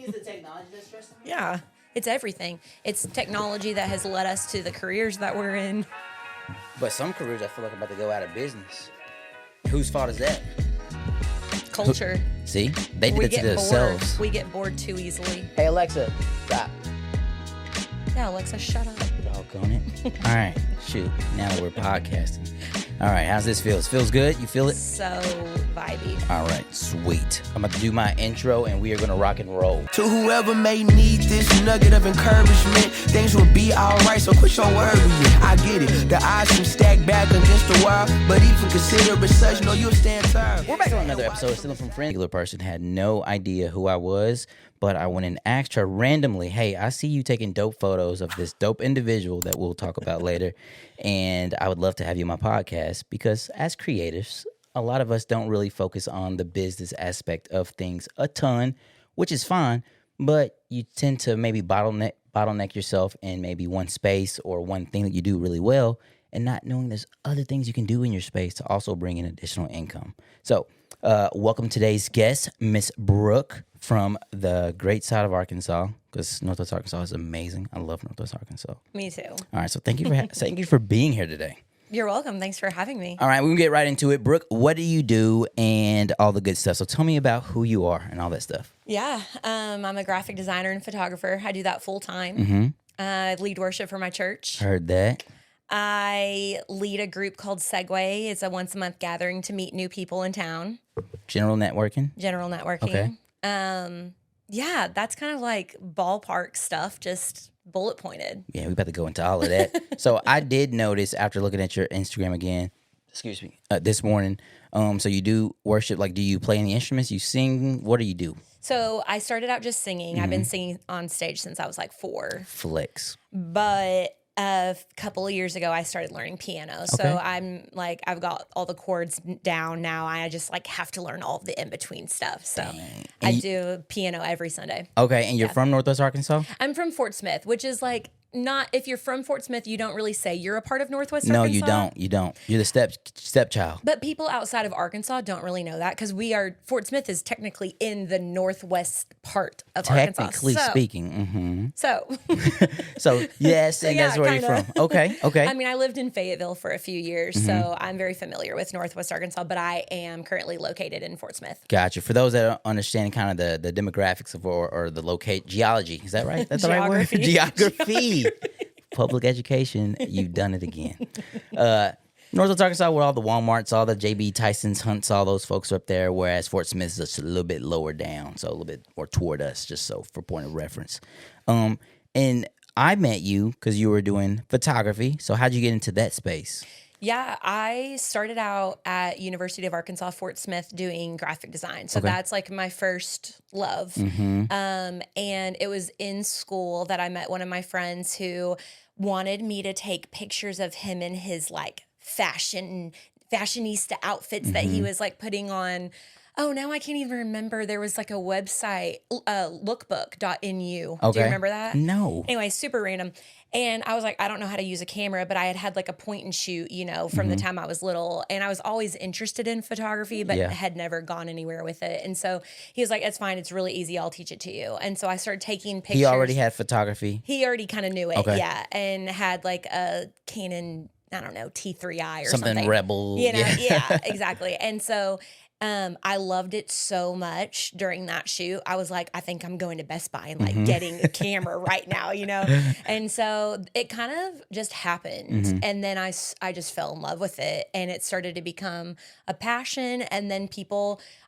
is the technology that's stressing me? Yeah, it's everything. It's technology that has led us to the careers that we're in. But some careers I feel like are about to go out of business. Whose fault is that? Culture. See? They did We it to get bored. themselves. We get bored too easily. Hey, Alexa, stop. Yeah, Alexa, shut up. Doggone it. All right, shoot. Now we're podcasting. All right, how's this feel? It feels good? You feel it? So vibey. All right, sweet. I'm about to do my intro, and we are going to rock and roll. To whoever may need this nugget of encouragement, things will be alright, so quit your worrying. I get it, the odds seem stacked back against the wall, but even consider it such, no, you'll stand tall. We're back on another episode of Stealing from Friends. A regular person had no idea who I was, but I went and asked her randomly, hey, I see you taking dope photos of this dope individual that we'll talk about later, and I would love to have you on my podcast because as creatives, a lot of us don't really focus on the business aspect of things a ton, which is fine, but you tend to maybe bottleneck yourself in maybe one space or one thing that you do really well and not knowing there's other things you can do in your space to also bring in additional income. So welcome today's guest, Miss Brooke from the great side of Arkansas, because Northwest Arkansas is amazing. I love Northwest Arkansas. Me too. All right, so thank you for thank you for being here today. You're welcome. Thanks for having me. All right, we're going to get right into it. Brooke, what do you do and all the good stuff? So tell me about who you are and all that stuff. Yeah, I'm a graphic designer and photographer. I do that full time. Mm-hmm. I lead worship for my church. Heard that. I lead a group called Segway. It's a once-a-month gathering to meet new people in town. General networking. General networking. Okay. Yeah, that's kind of like ballpark stuff, just bullet pointed. Yeah, we about to go into all of that. So I did notice after looking at your Instagram again, this morning, so you do worship, like do you play any instruments? You sing? What do you do? So I started out just singing. Mm-hmm. I've been singing on stage since I was like 4. Flex. But a couple of years ago, I started learning piano. So Okay. I'm like, I've got all the chords down now. I just like have to learn all the in-between stuff. So I do piano every Sunday. Okay, and you're from Northwest Arkansas? I'm from Fort Smith, which is like not, if you're from Fort Smith, you don't really say you're a part of Northwest No, Arkansas. you don't. You're the stepchild. But people outside of Arkansas don't really know that because Fort Smith is technically in the northwest part of Arkansas. Technically speaking. So, So yes, and yeah, that's where you're from. Okay. I mean, I lived in Fayetteville for a few years, so I'm very familiar with Northwest Arkansas, but I am currently located in Fort Smith. Gotcha. For those that don't understand kind of the demographics of or the geology, is that right? That's the right word? Geography. Public education, you've done it again. Northwest Arkansas, where all the Walmarts, all the JB Tyson's, Hunts, all those folks are up there, whereas Fort Smith is just a little bit lower down, so a little bit more toward us, just so for point of reference. And I met you because you were doing photography, so how'd you get into that space? Yeah, I started out at University of Arkansas, Fort Smith, doing graphic design. So that's like my first love. And it was in school that I met one of my friends who wanted me to take pictures of him in his like fashionista outfits that he was like putting on. Oh, now I can't even remember. There was like a website, lookbook.nu. Okay. Do you remember that? No. Anyway, super random. And I was like, I don't know how to use a camera, but I had like a point and shoot, from the time I was little. And I was always interested in photography, but had never gone anywhere with it. And so he was like, it's fine. It's really easy. I'll teach it to you. And so I started taking pictures. He already had photography? He already kind of knew it, Okay. yeah. And had like a Canon, I don't know, T3i or something. Something Rebel. Yeah, exactly. And so I loved it so much during that shoot. I was like, I think I'm going to Best Buy and like getting a camera right now, And so it kind of just happened. And then I just fell in love with it and it started to become a passion. And then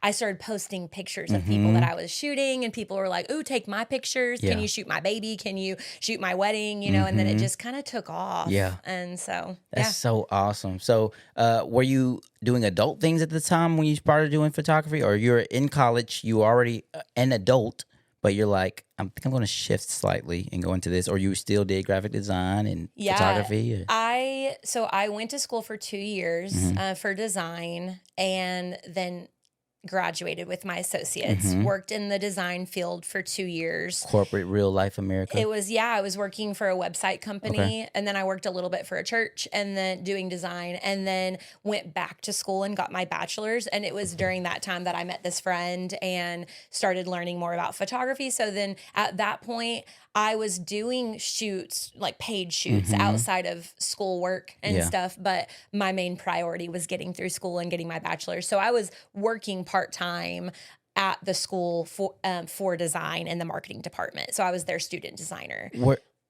I started posting pictures of people that I was shooting and people were like, ooh, take my pictures. Yeah. Can you shoot my baby? Can you shoot my wedding? And then it just kind of took off. Yeah. And so, That's so awesome. So were you doing adult things at the time when you started doing photography, or you're in college, you were already an adult, but you're like, I think I'm going to shift slightly and go into this, or you still did graphic design and photography? So I went to school for 2 years for design, and then graduated with my associates, worked in the design field for 2 years. Corporate real life America. It was, I was working for a website company, and then I worked a little bit for a church, and then doing design, and then went back to school and got my bachelor's. And it was during that time that I met this friend and started learning more about photography. So then at that point, I was doing shoots, like paid shoots outside of school work and stuff, but my main priority was getting through school and getting my bachelor's. So I was working part-time at the school for design in the marketing department. So I was their student designer.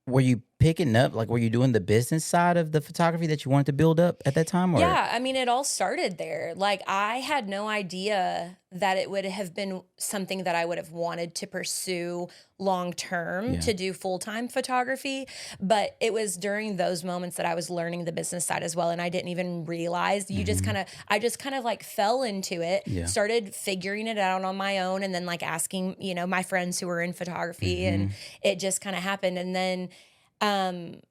Were you picking up, like, were you doing the business side of the photography that you wanted to build up at that time? Or? Yeah, I mean, it all started there. Like, I had no idea that it would have been something that I would have wanted to pursue long term to do full-time photography. But it was during those moments that I was learning the business side as well. And I didn't even realize I just kind of like fell into it, started figuring it out on my own, and then like asking, my friends who were in photography, and it just kind of happened. And then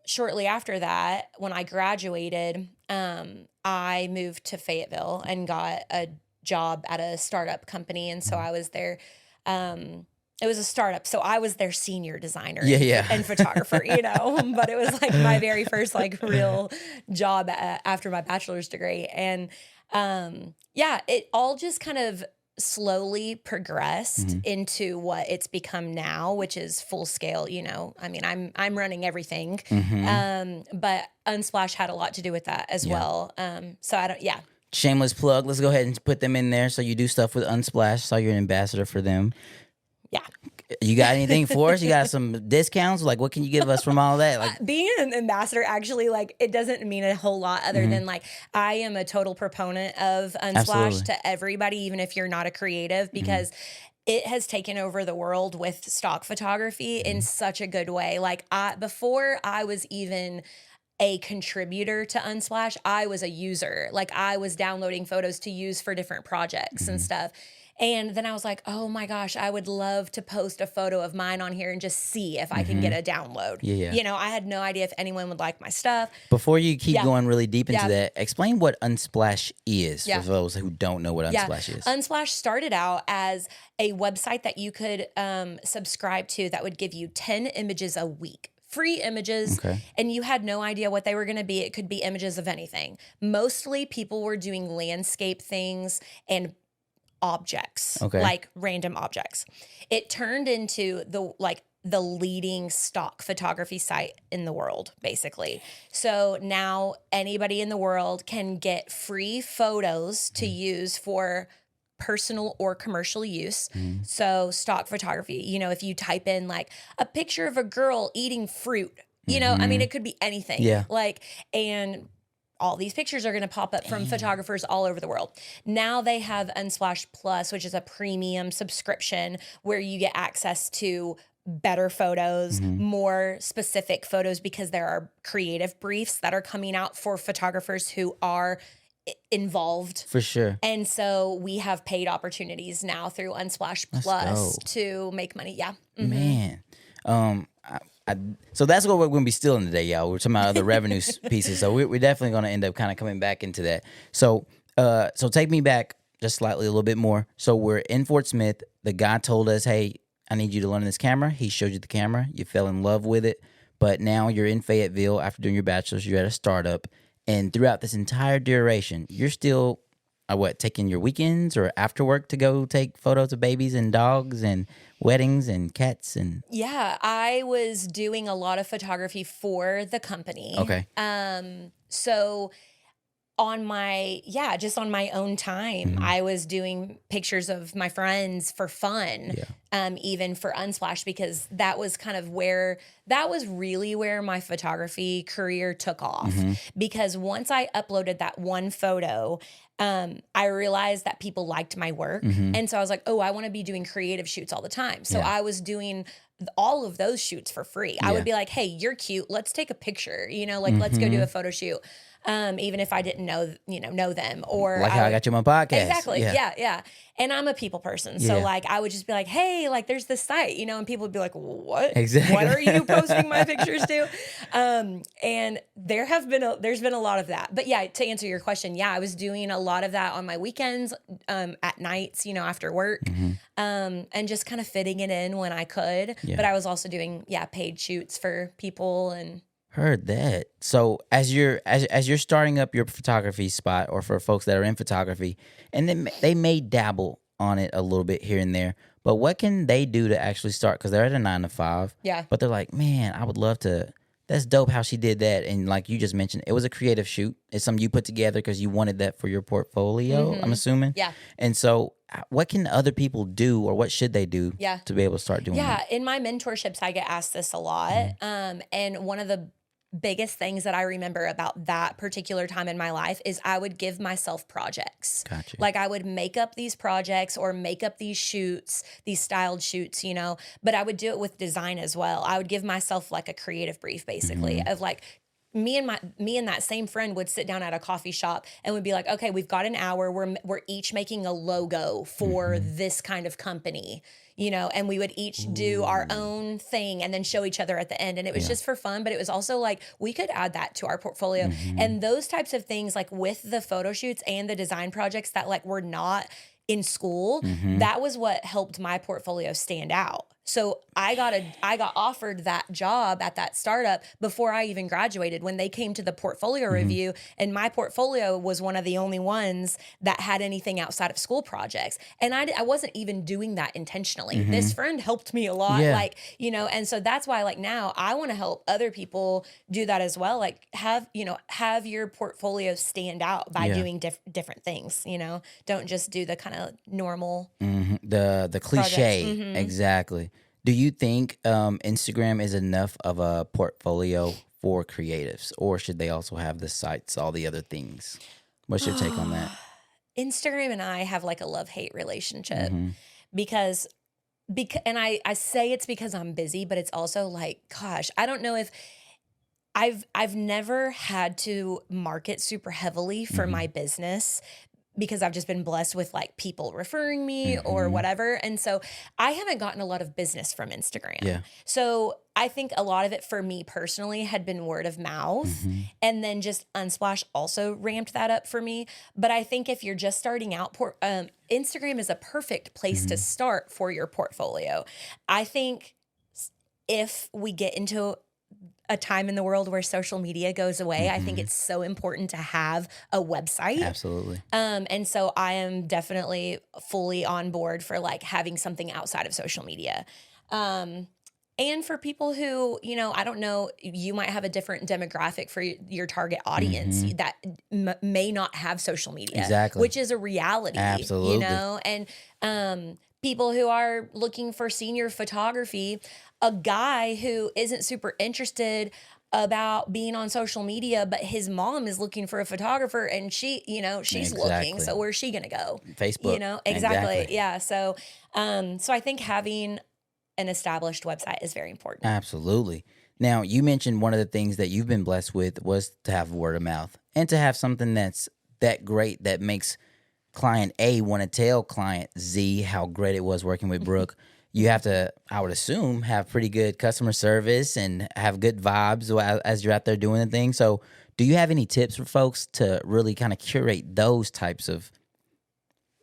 shortly after that, when I graduated, I moved to Fayetteville and got a job at a startup company. And so I was there, it was a startup. So I was their senior designer and photographer, but it was like my very first like real job after my bachelor's degree. And, it all just kind of slowly progressed into what it's become now, which is full scale. I mean, I'm running everything. But Unsplash had a lot to do with that as well. So I don't, Shameless plug. Let's go ahead and put them in there. So you do stuff with Unsplash. Saw you're an ambassador for them. Yeah. You got anything for us? You got some discounts? Like, what can you give us from all that? Like, being an ambassador, actually, like, it doesn't mean a whole lot other than like, I am a total proponent of Unsplash to everybody, even if you're not a creative, because it has taken over the world with stock photography in such a good way. Like, before I was even a contributor to Unsplash, I was a user. Like, I was downloading photos to use for different projects and stuff. And then I was like, oh my gosh, I would love to post a photo of mine on here and just see if I can get a download. I had no idea if anyone would like my stuff. Before you keep going really deep into that, explain what Unsplash is for those who don't know what Unsplash is. Unsplash started out as a website that you could subscribe to that would give you 10 images a week. Free images, and you had no idea what they were going to be. It could be images of anything. Mostly people were doing landscape things and objects, like random objects. It turned into the leading stock photography site in the world, basically. So now anybody in the world can get free photos to use for personal or commercial use. So stock photography, if you type in like a picture of a girl eating fruit, I mean, it could be anything. And all these pictures are going to pop up from photographers all over the world. Now they have Unsplash Plus, which is a premium subscription where you get access to better photos, more specific photos, because there are creative briefs that are coming out for photographers who are involved. For sure. And so we have paid opportunities now through Unsplash Plus to make money. Yeah. Man. So that's what we're going to be stealing today, y'all. We're talking about other revenue pieces. So we're definitely going to end up kind of coming back into that. So take me back just slightly a little bit more. So we're in Fort Smith. The guy told us, hey, I need you to learn this camera. He showed you the camera. You fell in love with it. But now you're in Fayetteville after doing your bachelor's. You're at a startup. And throughout this entire duration, you're still, taking your weekends or after work to go take photos of babies and dogs and weddings and cats and... Yeah, I was doing a lot of photography for the company. Okay. So on my own time, I was doing pictures of my friends for fun, even for Unsplash, because that was really where my photography career took off. Because once I uploaded that one photo, I realized that people liked my work. And so I was like, I want to be doing creative shoots all the time. So I was doing all of those shoots for free. I would be like, hey, you're cute. Let's take a picture, let's go do a photo shoot. Even if I didn't know them, or like how I got you on my podcast. Exactly. Yeah. And I'm a people person. So I would just be like, hey, there's this site, and people would be like, what? Exactly. What are you posting my pictures to? And there's been a lot of that. But to answer your question, I was doing a lot of that on my weekends, at nights, after work, and just kind of fitting it in when I could. Yeah. But I was also doing, paid shoots for people and. Heard that. So as you're starting up your photography spot, or for folks that are in photography, and then they may dabble on it a little bit here and there, but what can they do to actually start? Because they're at a 9 to 5. Yeah. But they're like, man, I would love to. That's dope how she did that. And like you just mentioned, it was a creative shoot. It's something you put together because you wanted that for your portfolio, I'm assuming. Yeah. And so what can other people do, or what should they do to be able to start doing that? In my mentorships, I get asked this a lot. And one of the biggest things that I remember about that particular time in my life is I would give myself projects. Gotcha. Like I would make up these projects or make up these shoots, these styled shoots, but I would do it with design as well. I would give myself like a creative brief basically of like, me and that same friend would sit down at a coffee shop and would be like, okay, we've got an hour. We're each making a logo for this kind of company, and we would each do our own thing and then show each other at the end. And it was just for fun, but it was also like, we could add that to our portfolio. And those types of things, like with the photo shoots and the design projects that like were not in school, that was what helped my portfolio stand out. So I got offered that job at that startup before I even graduated, when they came to the portfolio review, and my portfolio was one of the only ones that had anything outside of school projects. And I wasn't even doing that intentionally. This friend helped me a lot, and so that's why like now I want to help other people do that as well. Like have your portfolio stand out by doing different things, don't just do the kind of normal, the cliche. Exactly. Do you think Instagram is enough of a portfolio for creatives, or should they also have the sites, all the other things? What's your take on that? Instagram and I have like a love-hate relationship because and I say it's because I'm busy, but it's also like, gosh, I don't know if I've never had to market super heavily for my business, because I've just been blessed with like people referring me or whatever. And so I haven't gotten a lot of business from Instagram. Yeah. So I think a lot of it for me personally had been word of mouth. And then just Unsplash also ramped that up for me. But I think if you're just starting out, Instagram is a perfect place to start for your portfolio. I think if we get into a time in the world where social media goes away, I think it's so important to have a website. Absolutely. And so I am definitely fully on board for like having something outside of social media. And for people who, I don't know, you might have a different demographic for your target audience that may not have social media. Exactly. Which is a reality. Absolutely. And people who are looking for senior photography, a guy who isn't super interested about being on social media, but his mom is looking for a photographer and she's looking. So where's she going to go? Facebook. Exactly. Yeah. So I think having an established website is very important. Absolutely. Now, you mentioned one of the things that you've been blessed with was to have word of mouth, and to have something that's that great that makes client A want to tell client Z how great it was working with Brooke. You have to, I would assume, have pretty good customer service and have good vibes as you're out there doing the thing. So do you have any tips for folks to really kind of curate those types of,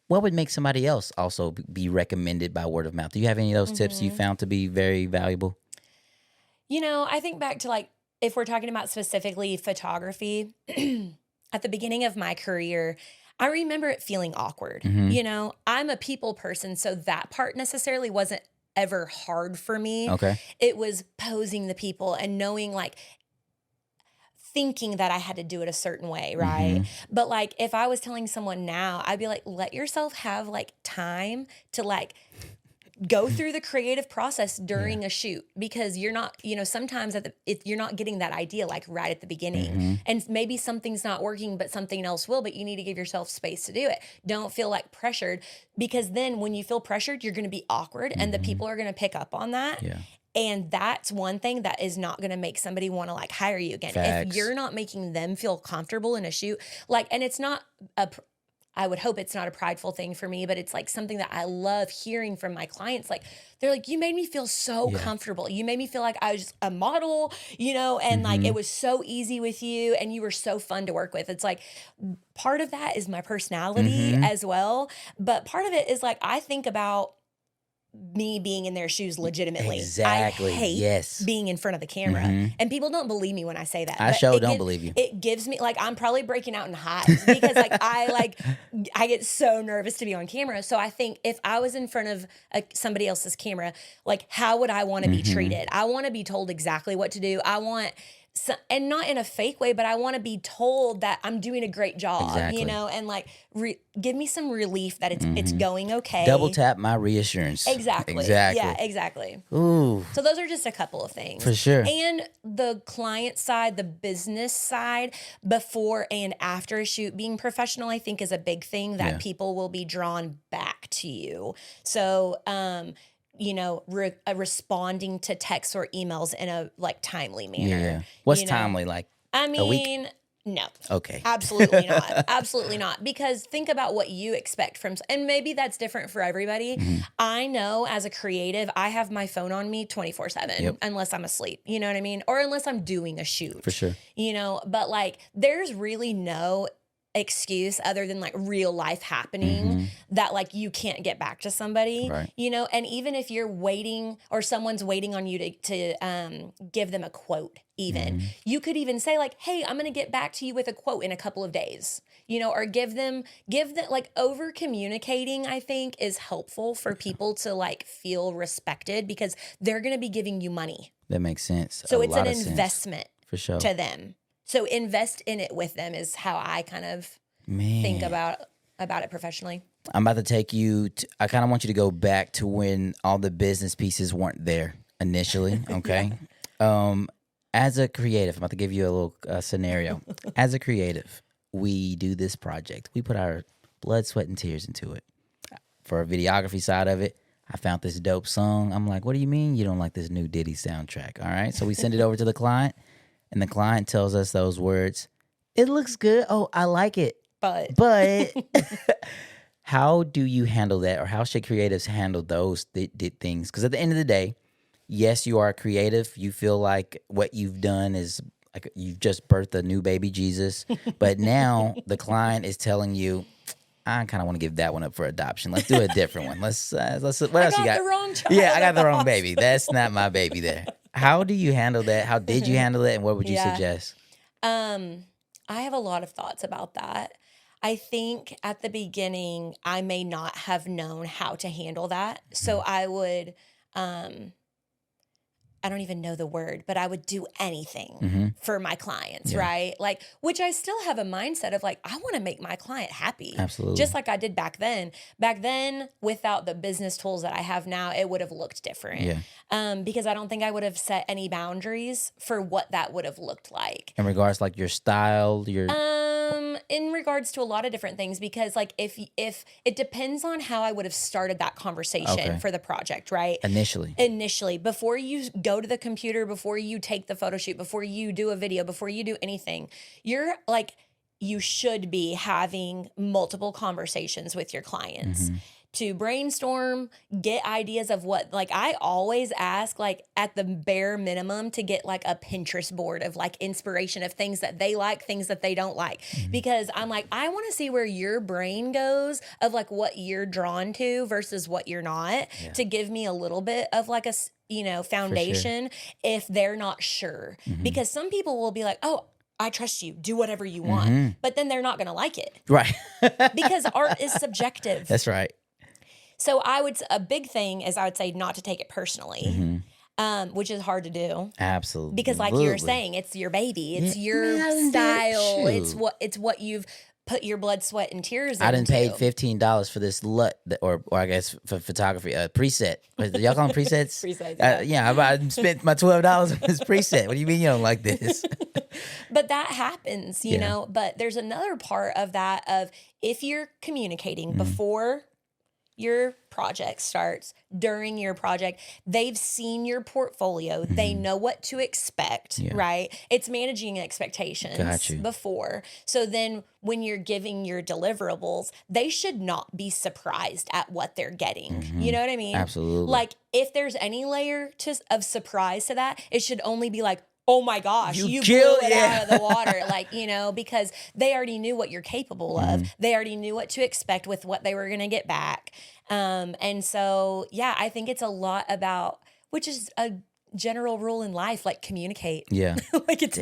what would make somebody else also be recommended by word of mouth? Do you have any of those tips you found to be very valuable? I think back to like, if we're talking about specifically photography, at the beginning of my career, I remember it feeling awkward. I'm a people person, so that part necessarily wasn't ever hard for me. Okay. It was posing the people and knowing, like, thinking that I had to do it a certain way, right? But like, if I was telling someone now, I'd be like, let yourself have like time to like go through the creative process during a shoot, because you're not, sometimes you're not getting that idea like right at the beginning, and maybe something's not working, but something else will, but you need to give yourself space to do it. Don't feel like pressured, because then when you feel pressured, you're going to be awkward, and the people are going to pick up on that. Yeah. And that's one thing that is not going to make somebody want to like hire you again. Facts. If you're not making them feel comfortable in a shoot, like, and it's not I would hope it's not a prideful thing for me, but it's like something that I love hearing from my clients. Like, they're like, you made me feel so comfortable. You made me feel like I was a model, and like it was so easy with you and you were so fun to work with. It's like part of that is my personality as well. But part of it is like, I think about me being in their shoes legitimately. Exactly. I hate being in front of the camera. And people don't believe me when I say that. I sure don't believe you. It gives me, like, I'm probably breaking out in hives because like I get so nervous to be on camera. So I think if I was in front of somebody else's camera, like, how would I want to be treated? I want to be told exactly what to do. I want and not in a fake way, but I want to be told that I'm doing a great job, and like give me some relief that it's going okay. Double tap my reassurance. Exactly. Yeah, exactly. Ooh. So those are just a couple of things. For sure. And the client side, the business side, before and after a shoot, being professional, I think is a big thing that people will be drawn back to you. So, responding to texts or emails in a like timely manner. Yeah. What's timely? Like I a week? mean, no. Okay. Absolutely not. Absolutely not. Because think about what you expect from, and maybe that's different for everybody. I know as a creative, I have my phone on me 24/7 unless I'm asleep. You know what I mean? Or unless I'm doing a shoot. For sure. But like there's really no excuse other than like real life happening that like you can't get back to somebody, right. And even if you're waiting or someone's waiting on you to give them a quote, even you could even say like, hey, I'm going to get back to you with a quote in a couple of days, or give them like over communicating, I think is helpful for people to like feel respected because they're going to be giving you money. That makes sense. So it's an investment for sure to them. So invest in it with them is how I kind of think about it professionally. I'm about to take you I kind of want you to go back to when all the business pieces weren't there initially, okay? As a creative, I'm about to give you a little scenario. As a creative, we do this project. We put our blood, sweat, and tears into it. For a videography side of it, I found this dope song. I'm like, what do you mean you don't like this new Diddy soundtrack? All right, so we send it over to the client. And the client tells us those words. It looks good. Oh, I like it. But how do you handle that, or how should creatives handle those things? Because at the end of the day, yes, you are creative. You feel like what you've done is like you've just birthed a new baby Jesus. But now the client is telling you, I kind of want to give that one up for adoption. Let's do a different one. Let's. What else you got? The wrong child. Yeah, I got the wrong baby. That's not my baby there. How do you handle that? How did you handle it? And what would you suggest? I have a lot of thoughts about that. I think at the beginning, I may not have known how to handle that. So I would, I don't even know the word, but I would do anything for my clients, right? Like, which I still have a mindset of like, I want to make my client happy. Absolutely. Just like I did back then. Back then, without the business tools that I have now, it would have looked different. Yeah. Because I don't think I would have set any boundaries for what that would have looked like. In regards like your style, your... In regards to a lot of different things, because like if it depends on how I would have started that conversation for the project, right? Initially, before you go to the computer, before you take the photo shoot, before you do a video, before you do anything, you should be having multiple conversations with your clients. To brainstorm, get ideas of what, like I always ask like at the bare minimum to get like a Pinterest board of like inspiration of things that they like, things that they don't like. Because I'm like, I want to see where your brain goes of like what you're drawn to versus what you're not to give me a little bit of like a, foundation if they're not sure. Because some people will be like, oh, I trust you, do whatever you want. But then they're not going to like it. Right. Because art is subjective. That's right. So a big thing is I would say not to take it personally, which is hard to do. Absolutely. Because like you're saying, it's your baby. It's your style. It's what you've put your blood, sweat, and tears into. I done paid $15 for this or I guess for photography, preset. Y'all call them presets? Presets, yeah. I spent my $12 on this preset. What do you mean you don't like this? But that happens, you know. But there's another part of that of if you're communicating before your project starts, during your project, they've seen your portfolio. They know what to expect, right? It's managing expectations before. So then when you're giving your deliverables, they should not be surprised at what they're getting. You know what I mean? Absolutely. Like if there's any layer of surprise to that, it should only be like, oh my gosh, you blew it out of the water. Like, you know, because they already knew what you're capable of. They already knew what to expect with what they were going to get back. And so, yeah, I think it's a lot about, which is a general rule in life, like communicate. Yeah. Like it's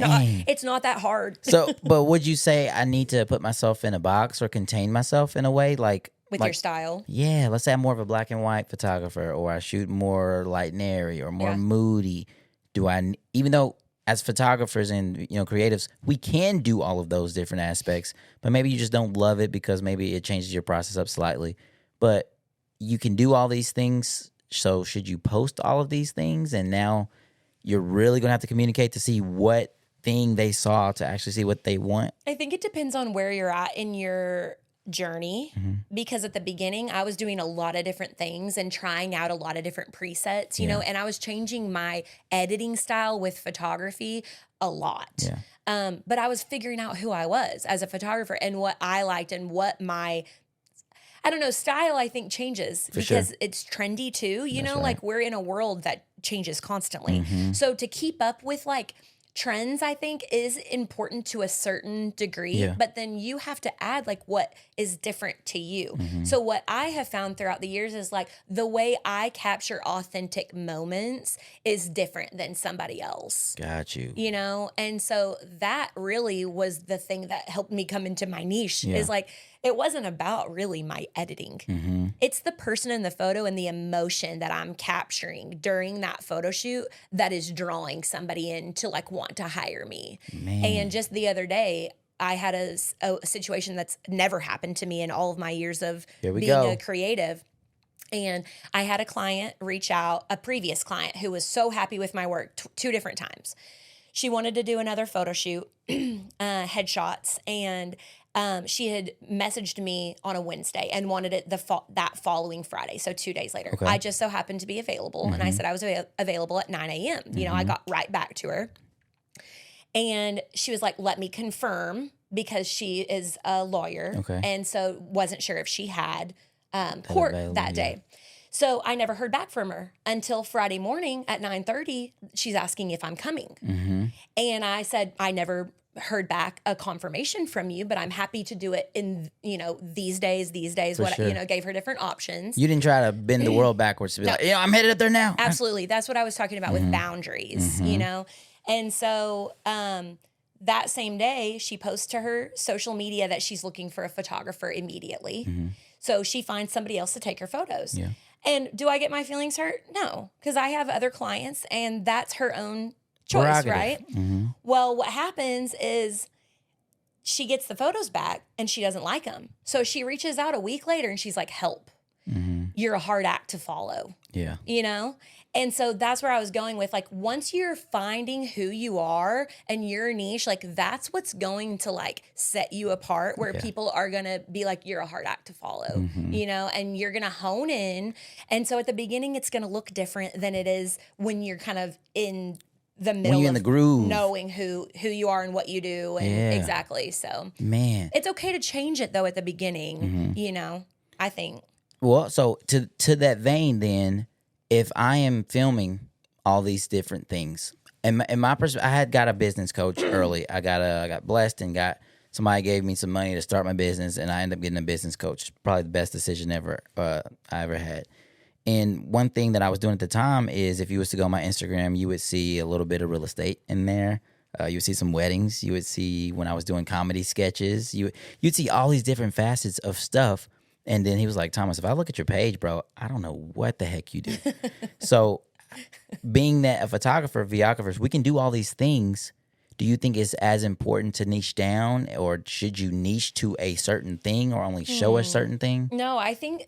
not that hard. So, but would you say I need to put myself in a box or contain myself in a way? Like, with your style? Yeah. Let's say I'm more of a black and white photographer, or I shoot more light and airy or more moody. Do I, even though as photographers and, you know, creatives, we can do all of those different aspects, but maybe you just don't love it because maybe it changes your process up slightly. But you can do all these things. So should you post all of these things? And now you're really going to have to communicate to see what thing they saw to actually see what they want. I think it depends on where you're at in your journey, because at the beginning I was doing a lot of different things and trying out a lot of different presets, you know, and I was changing my editing style with photography a lot. But I was figuring out who I was as a photographer and what I liked and what my, I don't know, style I think changes because it's trendy too, you know, like we're in a world that changes constantly. So to keep up with like trends, I think, is important to a certain degree, but then you have to add like what is different to you. So what I have found throughout the years is like the way I capture authentic moments is different than somebody else. Got you. You know? And so that really was the thing that helped me come into my niche is like, it wasn't about really my editing. It's the person in the photo and the emotion that I'm capturing during that photo shoot that is drawing somebody in to like want to hire me. And just the other day, I had a situation that's never happened to me in all of my years of being a creative. And I had a client reach out, a previous client who was so happy with my work 2 different times. She wanted to do another photo shoot, headshots, and she had messaged me on a Wednesday and wanted it that following Friday, so 2 days later. I just so happened to be available, and I said I was available at 9 a.m. You know, I got right back to her. And she was like, let me confirm, because she is a lawyer, and so wasn't sure if she had court that day. So I never heard back from her until Friday morning at 9:30. She's asking if I'm coming. And I said, I never heard back a confirmation from you, but I'm happy to do it in, you know, these days, you know, gave her different options. You didn't try to bend the world backwards to be like, yeah, I'm headed up there now. Absolutely. That's what I was talking about with boundaries, you know? And so that same day, she posts to her social media that she's looking for a photographer immediately. So she finds somebody else to take her photos. And do I get my feelings hurt? No, because I have other clients and that's her own choice, right? Well, what happens is she gets the photos back and she doesn't like them. So she reaches out a week later and she's like, help. You're a hard act to follow. You know? And so that's where I was going with, like, once you're finding who you are and your niche, like, that's what's going to, like, set you apart, where people are going to be like, you're a hard act to follow, you know, and you're going to hone in. And so at the beginning, it's going to look different than it is when you're kind of in the middle, when you're in the groove, knowing who you are and what you do. And exactly. So, man, it's okay to change it, though, at the beginning, you know, I think. Well, so to that vein, then, if I am filming all these different things, and my perspective, I had got a business coach early. I got blessed and got somebody gave me some money to start my business, and I ended up getting a business coach. Probably the best decision ever I ever had. And one thing that I was doing at the time is, if you was to go on my Instagram, you would see a little bit of real estate in there. You would see some weddings. You would see when I was doing comedy sketches. You'd see all these different facets of stuff. And then he was like, Thomas, if I look at your page, bro, I don't know what the heck you do. So being that a photographer, videographers, we can do all these things. Do you think it's as important to niche down, or should you niche to a certain thing or only show a certain thing? No, I think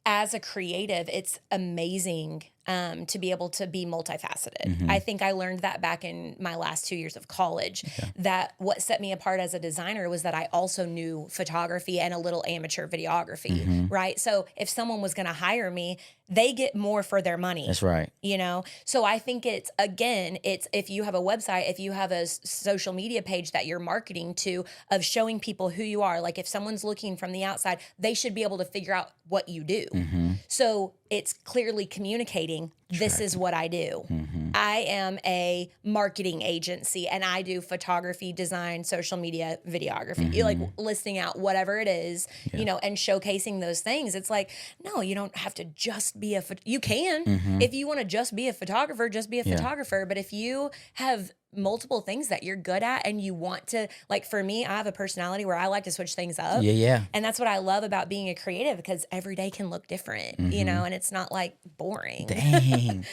as a creative, it's amazing to be able to be multifaceted. I think I learned that back in my last 2 years of college, that what set me apart as a designer was that I also knew photography and a little amateur videography, right? So if someone was going to hire me, they get more for their money. That's right. You know? So I think it's if you have a website, if you have a social media page that you're marketing to, of showing people who you are, like if someone's looking from the outside, they should be able to figure out what you do. So it's clearly communicating, this is what I do. I am a marketing agency and I do photography, design, social media, videography, like listing out whatever it is, you know, and showcasing those things. It's like, no, you don't have to just be you can, if you want to just be a photographer, just be a photographer. But if you have multiple things that you're good at and you want to, like for me, I have a personality where I like to switch things up. And that's what I love about being a creative, because every day can look different, you know, and it's not like boring. Dang.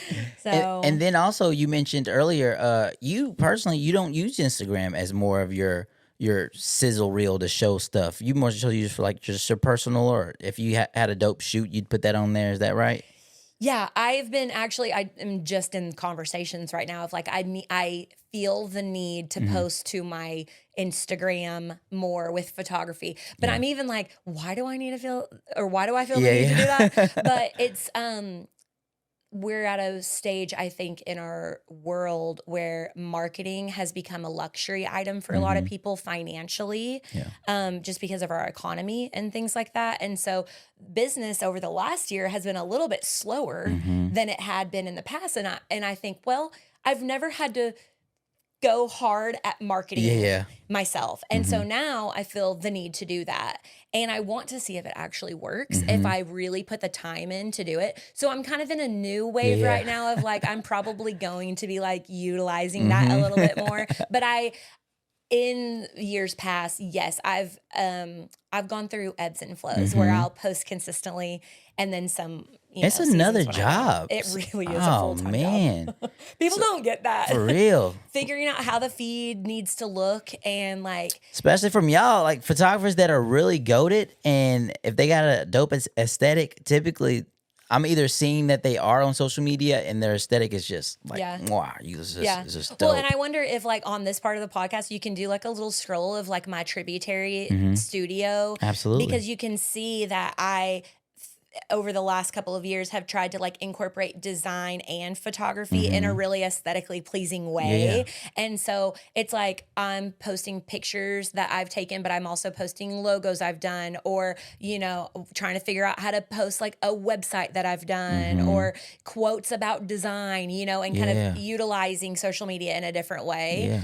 So and then also you mentioned earlier, you personally, you don't use Instagram as more of your sizzle reel to show stuff. You more so use for like just your personal, or if you had a dope shoot, you'd put that on there. Is that right? Yeah, I am just in conversations right now of like, I feel the need to post to my Instagram more with photography, but I'm even like, why do I feel the need to do that? But it's, we're at a stage, I think, in our world where marketing has become a luxury item for a lot of people financially, just because of our economy and things like that. And so business over the last year has been a little bit slower than it had been in the past. And I think, well, I've never had to go hard at marketing myself. And so now I feel the need to do that. And I want to see if it actually works, if I really put the time in to do it. So I'm kind of in a new wave right now of like, I'm probably going to be like utilizing that a little bit more. But in years past, yes, I've gone through ebbs and flows where I'll post consistently and then some. It's another job. It really is a full-time job. People don't get that. For real. Figuring out how the feed needs to look and like. Especially from y'all, like photographers that are really goated, and if they got a dope aesthetic, typically I'm either seeing that they are on social media and their aesthetic is just like, wow, it's just dope. Well, and I wonder if like on this part of the podcast, you can do like a little scroll of like my tributary studio. Absolutely. Because you can see that over the last couple of years have tried to like incorporate design and photography in a really aesthetically pleasing way. And so it's like I'm posting pictures that I've taken, but I'm also posting logos I've done, or, you know, trying to figure out how to post like a website that I've done or quotes about design, you know, and kind of utilizing social media in a different way.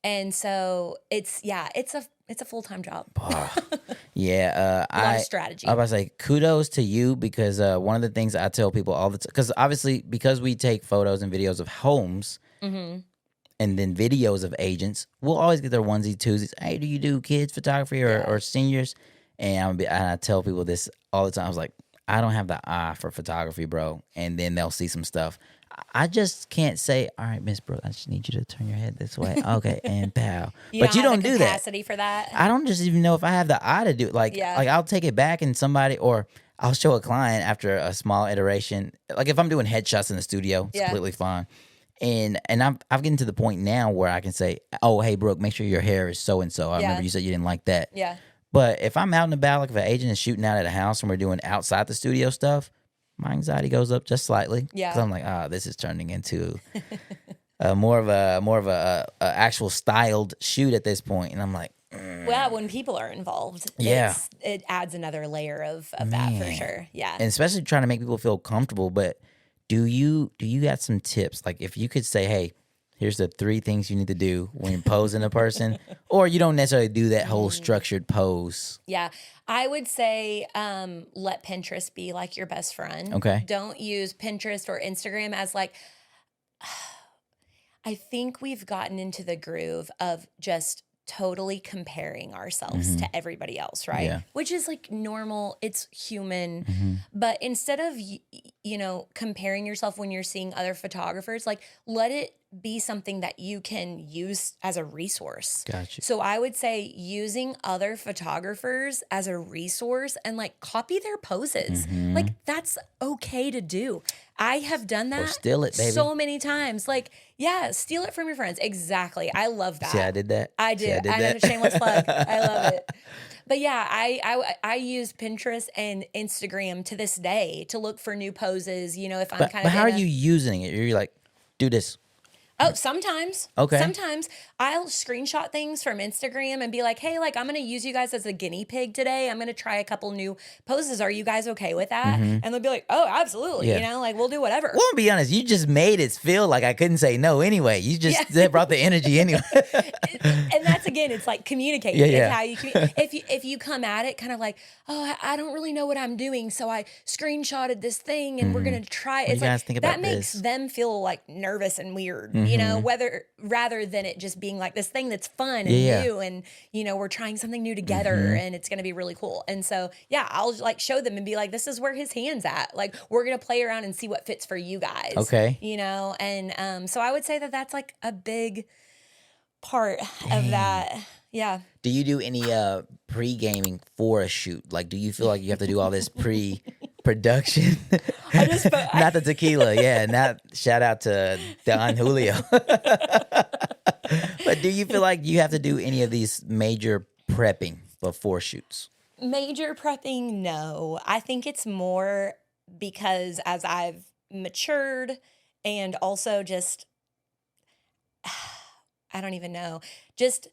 And so it's a full-time job. A lot of strategy. I was about to say kudos to you, because one of the things I tell people all the time, because obviously because we take photos and videos of homes and then videos of agents, we'll always get their onesie twosies. Hey, do you do kids photography or seniors? And I tell people this all the time. I was like, I don't have the eye for photography, bro. And then they'll see some stuff. I just can't say, all right, Miss Brooke, I just need you to turn your head this way. Okay, and pow. But you don't do that. Capacity for that. I don't just even know if I have the eye to do it. Like I'll take it back and or I'll show a client after a small iteration. Like if I'm doing headshots in the studio, it's completely fine. And I've gotten to the point now where I can say, oh, hey, Brooke, make sure your hair is so-and-so. I remember you said you didn't like that. Yeah. But if I'm out and about, like if an agent is shooting out at a house and we're doing outside the studio stuff, my anxiety goes up just slightly. Yeah. Because I'm like, this is turning into more of a actual styled shoot at this point. And I'm like, well, when people are involved, it adds another layer of that for sure. Yeah. And especially trying to make people feel comfortable. But do you got some tips? Like if you could say, hey, here's the 3 things you need to do when you're posing a person, or you don't necessarily do that whole structured pose. Yeah. I would say let Pinterest be like your best friend. Okay. Don't use Pinterest or Instagram as like, I think we've gotten into the groove of just totally comparing ourselves to everybody else, right? Yeah. Which is like normal. It's human. But instead of comparing yourself when you're seeing other photographers, like let it be something that you can use as a resource. Gotcha. So I would say using other photographers as a resource and like copy their poses. Like that's okay to do. I have done that Or steal it, baby. so many times. Like, yeah, steal it from your friends. Exactly. I love that. See, I did that. I did. See, I did I know, that. shameless plug. I love it. But yeah, I use Pinterest and Instagram to this day to look for new poses. If I'm But kind of. how are you using it? You're like, do this. Oh, sometimes. Okay. Sometimes I'll screenshot things from Instagram and be like, hey, like I'm going to use you guys as a guinea pig today. I'm going to try a couple new poses. Are you guys okay with that? And they'll be like, oh, absolutely. Yeah. Like we'll do whatever. Well, to be honest, you just made it feel like I couldn't say no anyway. You just brought the energy anyway. And that's, again, it's like communicating. Yeah. It's how you if you come at it kind of like, oh, I don't really know what I'm doing, so I screenshotted this thing and we're gonna try. It's you guys like think about that makes this? them feel like nervous and weird, rather than it just being like this thing that's fun and new, and we're trying something new together and it's gonna be really cool. And so I'll like show them and be like, this is where his hand's at. Like we're gonna play around and see what fits for you guys. Okay. And so I would say that that's like a big part of that. Yeah. Do you do any pre-gaming for a shoot? Like, do you feel like you have to do all this pre-production? Not the tequila, not shout out to Don Julio. But do you feel like you have to do any of these major prepping before shoots? Major prepping, no. I think it's more because as I've matured and also just, I don't even know, just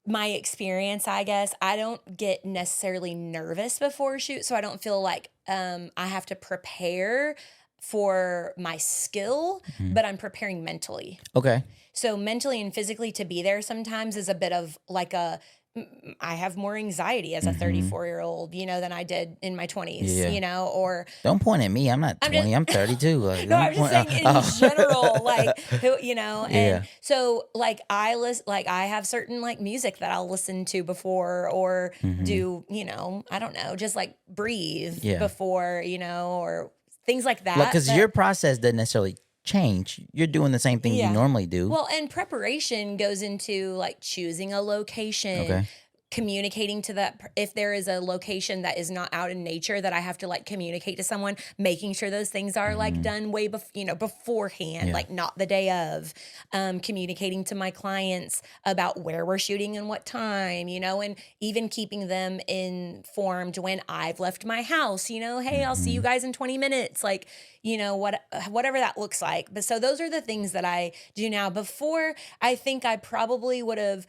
my experience, I guess, I don't get necessarily nervous before a shoot, so I don't feel like I have to prepare for my skill, but I'm preparing mentally. Okay. So mentally and physically to be there sometimes is a bit of like I have more anxiety as a 34-year-old, than I did in my 20s, or. Don't point at me. I'm not 20. I'm 32. Like, no, I'm just saying in general, like, and so like I have certain like music that I'll listen to before or do, I don't know, just like breathe before, or things like that. Because your process doesn't necessarily change. You're doing the same thing you normally do. Well, and preparation goes into like choosing a location, communicating to that. If there is a location that is not out in nature that I have to like communicate to someone, making sure those things are like done way beforehand, like not the day of, communicating to my clients about where we're shooting and what time, and even keeping them informed when I've left my house, hey, I'll see you guys in 20 minutes. Like, whatever that looks like. But so those are the things that I do now. Before, I think I probably would have,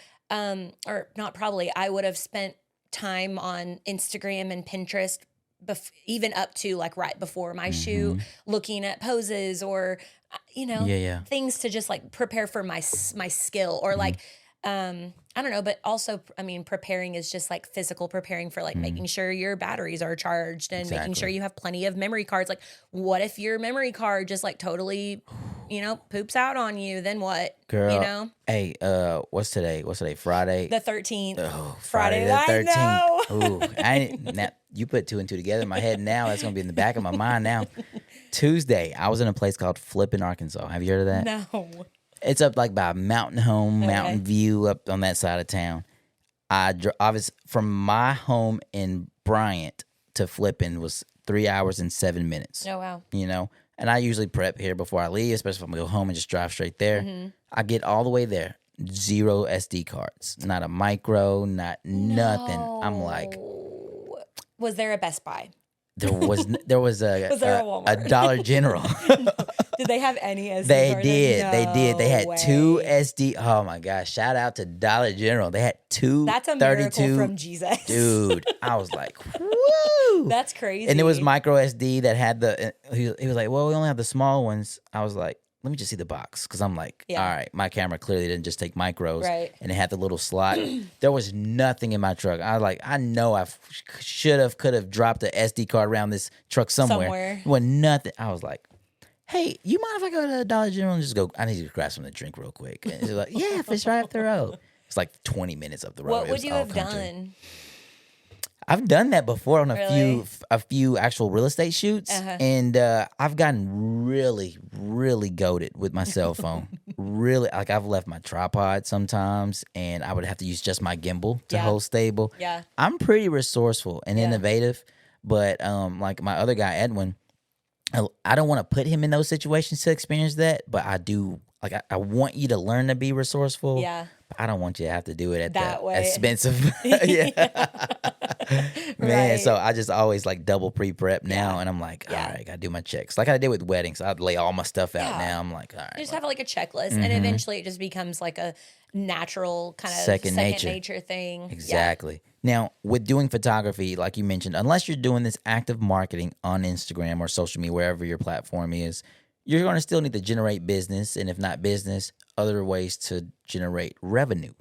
or not probably, I would have spent time on Instagram and Pinterest, even up to like right before my shoot, looking at poses or, things to just like prepare for my skill or like, I don't know, but also, I mean, preparing is just like physical preparing for like making sure your batteries are charged and making sure you have plenty of memory cards. Like, what if your memory card just like totally, poops out on you? Then what? Girl, hey, what's today? Friday? The 13th. Oh, Friday the 13th. Ooh, now, you put two and two together in my head now. That's going to be in the back of my mind now. Tuesday, I was in a place called Flippin', Arkansas. Have you heard of that? No. It's up like by Mountain Home, Mountain View, up on that side of town. Obviously, from my home in Bryant to Flippin' was 3 hours and 7 minutes. Oh, wow. And I usually prep here before I leave, especially if I'm going to go home and just drive straight there. I get all the way there, 0 SD cards, not a micro, not nothing. I'm like, was there a Best Buy? There was a Walmart? a Dollar General. Did they have any SD They cards? did. No They did. They had way. 2 SD. Oh my gosh! Shout out to Dollar General. They had 2. That's a 32. miracle from Jesus, Dude. I was like, woo! That's crazy. And it was micro SD that had the. He was like, well, we only have the small ones. I was like, let me just see the box, because I'm like, all right, my camera clearly didn't just take micros, right? And it had the little slot. There was nothing in my truck. I was like, I know I could have dropped an SD card around this truck somewhere. Well, nothing. I was like, hey, you mind if I go to the Dollar General and just go, I need to grab something to drink real quick? And she's like, yeah, if it's right up the road. It's like 20 minutes up the road. What would you have done? I've done that before on Really? a few actual real estate shoots, and I've gotten really, really goated with my cell phone. Really, like I've left my tripod sometimes, and I would have to use just my gimbal to Yeah. hold stable. Yeah. I'm pretty resourceful and Yeah. innovative, but like my other guy Edwin, I don't want to put him in those situations to experience that, but I do. Like I want you to learn to be resourceful. Yeah. But I don't want you to have to do it at That the way. expensive. Yeah. Man, Right. so I just always like double pre-prep now, Yeah. and I'm like, all Yeah. right, gotta do my checks. Like I did with weddings, I'd lay all my stuff out. Yeah. Now I'm like, all right, You just well, have like a checklist, and eventually it just becomes like a natural kind of Second second nature. thing. Yeah. exactly. Now with doing photography, like you mentioned, unless you're doing this active marketing on Instagram or social media, wherever your platform is, you're going to still need to generate business, and if not business, other ways to generate revenue.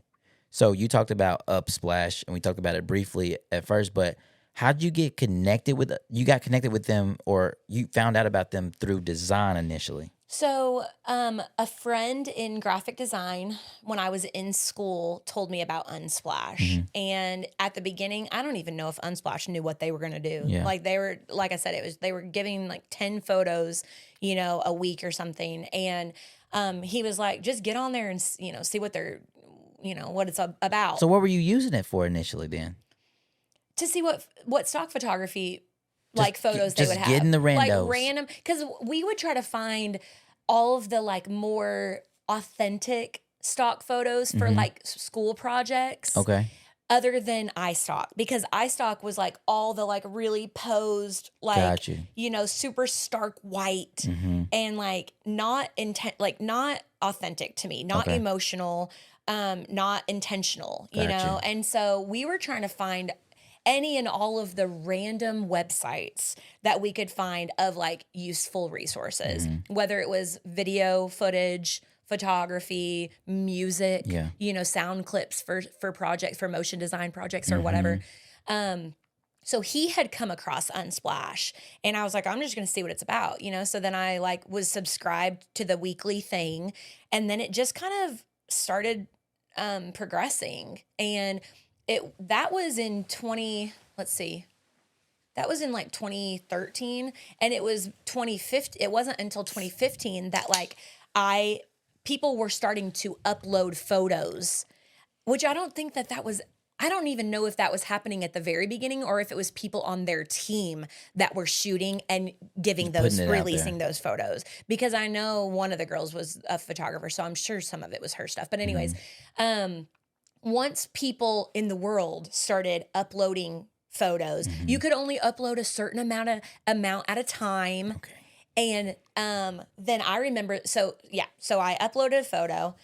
So you talked about Upsplash, and we talked about it briefly at first, but how'd you get connected with? You got connected with them, or you found out about them through design initially? So, a friend in graphic design, when I was in school, told me about Unsplash. Mm-hmm. And at the beginning, I don't even know if Unsplash knew what they were going to do. Yeah. Like they were, like I said, they were giving like 10 photos, a week or something. And he was like, just get on there and, see what they're, what it's about. So what were you using it for initially then? To see what stock photography like photos they just would have, getting the like randos. random, because we would try to find all of the like more authentic stock photos for like school projects, Okay. other than iStock, because iStock was like all the like really posed, like Got you. super stark white and like not not authentic to me, not Okay. emotional, not intentional, Gotcha. And so we were trying to find any and all of the random websites that we could find of like useful resources, whether it was video footage, photography, music, Yeah. Sound clips for projects, for motion design projects or whatever. So he had come across Unsplash, and I was like, I'm just going to see what it's about, So then I like was subscribed to the weekly thing, and then it just kind of started progressing. And that was in that was in like 2013, and it was 2015. It wasn't until 2015 that like people were starting to upload photos, which I don't think that was, I don't even know if that was happening at the very beginning or if it was people on their team that were shooting and releasing those photos. Because I know one of the girls was a photographer, so I'm sure some of it was her stuff. But anyways, once people in the world started uploading photos, you could only upload a certain amount at a time. Okay. And then I remember, so I uploaded a photo,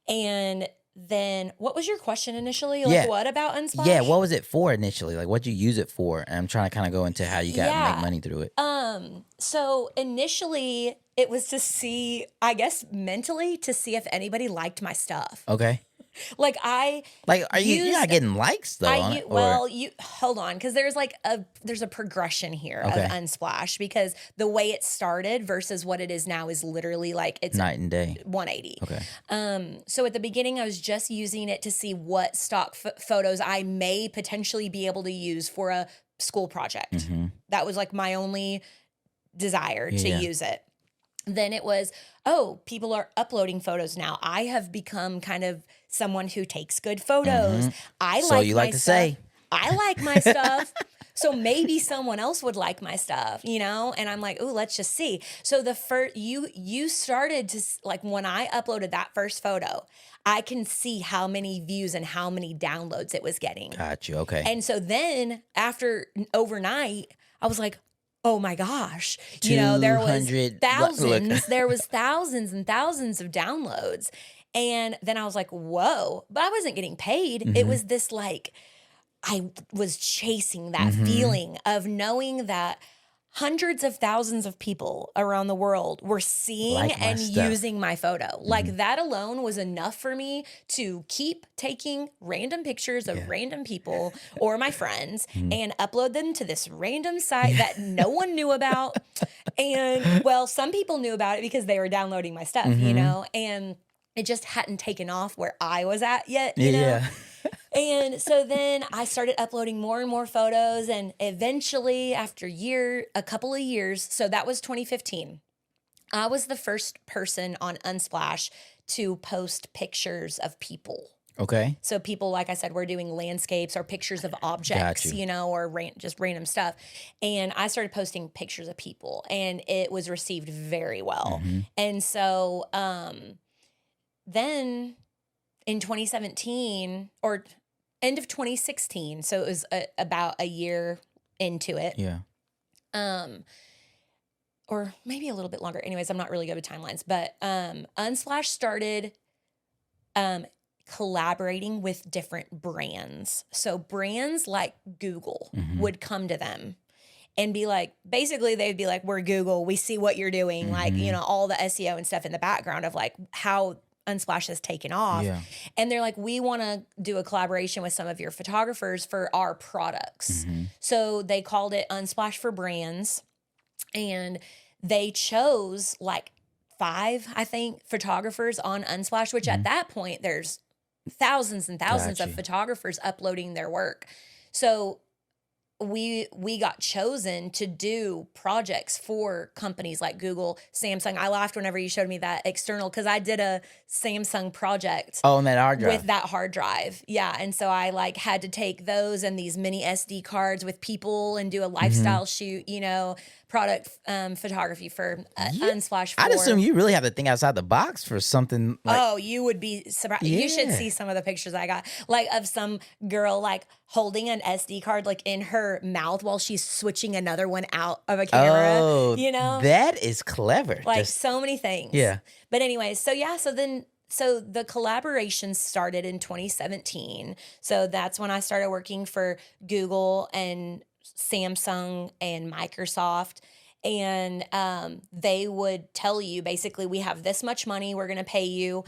and then what was your question initially? Like what about Unsplash? Yeah, what was it for initially? Like what'd you use it for? And I'm trying to kind of go into how you got to make money through it. So initially it was to see, I guess mentally, to see if anybody liked my stuff. Okay. Like are you're not getting likes though? You hold on, because there's a progression here of Unsplash, because the way it started versus what it is now is literally like it's night and day, 180. Okay. So at the beginning I was just using it to see what stock photos I may potentially be able to use for a school project. That was like my only desire to use it. Then it was, people are uploading photos now. I have become kind of someone who takes good photos. I like my stuff. So maybe someone else would like my stuff, And I'm like, let's just see. So the first, you started to, like, when I uploaded that first photo, I can see how many views and how many downloads it was getting. Got you. Okay. And so then after overnight, I was like, oh my gosh, there was thousands, there was thousands and thousands of downloads. And then I was like, whoa, but I wasn't getting paid. It was this like, I was chasing that feeling of knowing that hundreds of thousands of people around the world were seeing and using my photo. Like that alone was enough for me to keep taking random pictures of random people or my friends and upload them to this random site that no one knew about. And well, some people knew about it because they were downloading my stuff, and it just hadn't taken off where I was at yet, you know? And so then I started uploading more and more photos, and eventually after a couple of years, so that was 2015. I was the first person on Unsplash to post pictures of people. Okay. So people, like I said, were doing landscapes or pictures of objects, or just random stuff. And I started posting pictures of people, and it was received very well. And so then in 2017 or end of 2016, so it was about a year into it. Yeah. Or maybe a little bit longer. Anyways, I'm not really good with timelines, but Unsplash started collaborating with different brands. So brands like Google would come to them and be like, basically they'd be like, we're Google, we see what you're doing, like, all the SEO and stuff in the background of like how Unsplash has taken off. Yeah. And they're like, we want to do a collaboration with some of your photographers for our products. So they called it Unsplash for Brands, and they chose like 5, I think, photographers on Unsplash, which at that point there's thousands and thousands of photographers uploading their work. So we got chosen to do projects for companies like Google, Samsung. I laughed whenever you showed me that external, because I did a Samsung project. Oh, on that hard drive. With that hard drive. Yeah. And so I like had to take those and these mini SD cards with people and do a lifestyle shoot, product photography for Unsplash 4. I'd assume you really have to think outside the box for something like... Oh, you would be surprised. Yeah. You should see some of the pictures I got, like of some girl like holding an SD card like in her mouth while she's switching another one out of a camera. Oh, that is clever. Like so many things. Yeah. But anyways, so the collaboration started in 2017. So that's when I started working for Google and Samsung and Microsoft. And they would tell you, basically, we have this much money, we're going to pay you.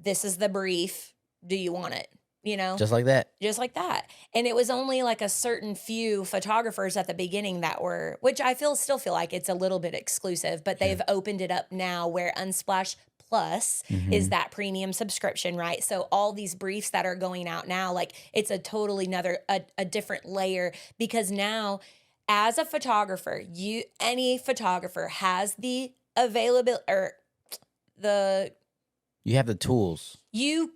This is the brief. Do you want it? Just like that. Just like that. And it was only like a certain few photographers at the beginning that were, which I still feel like it's a little bit exclusive, but they've opened it up now where Unsplash Plus is that premium subscription, right? So all these briefs that are going out now, like it's a totally a different layer, because now as a photographer, any photographer has the availability or you have the tools. You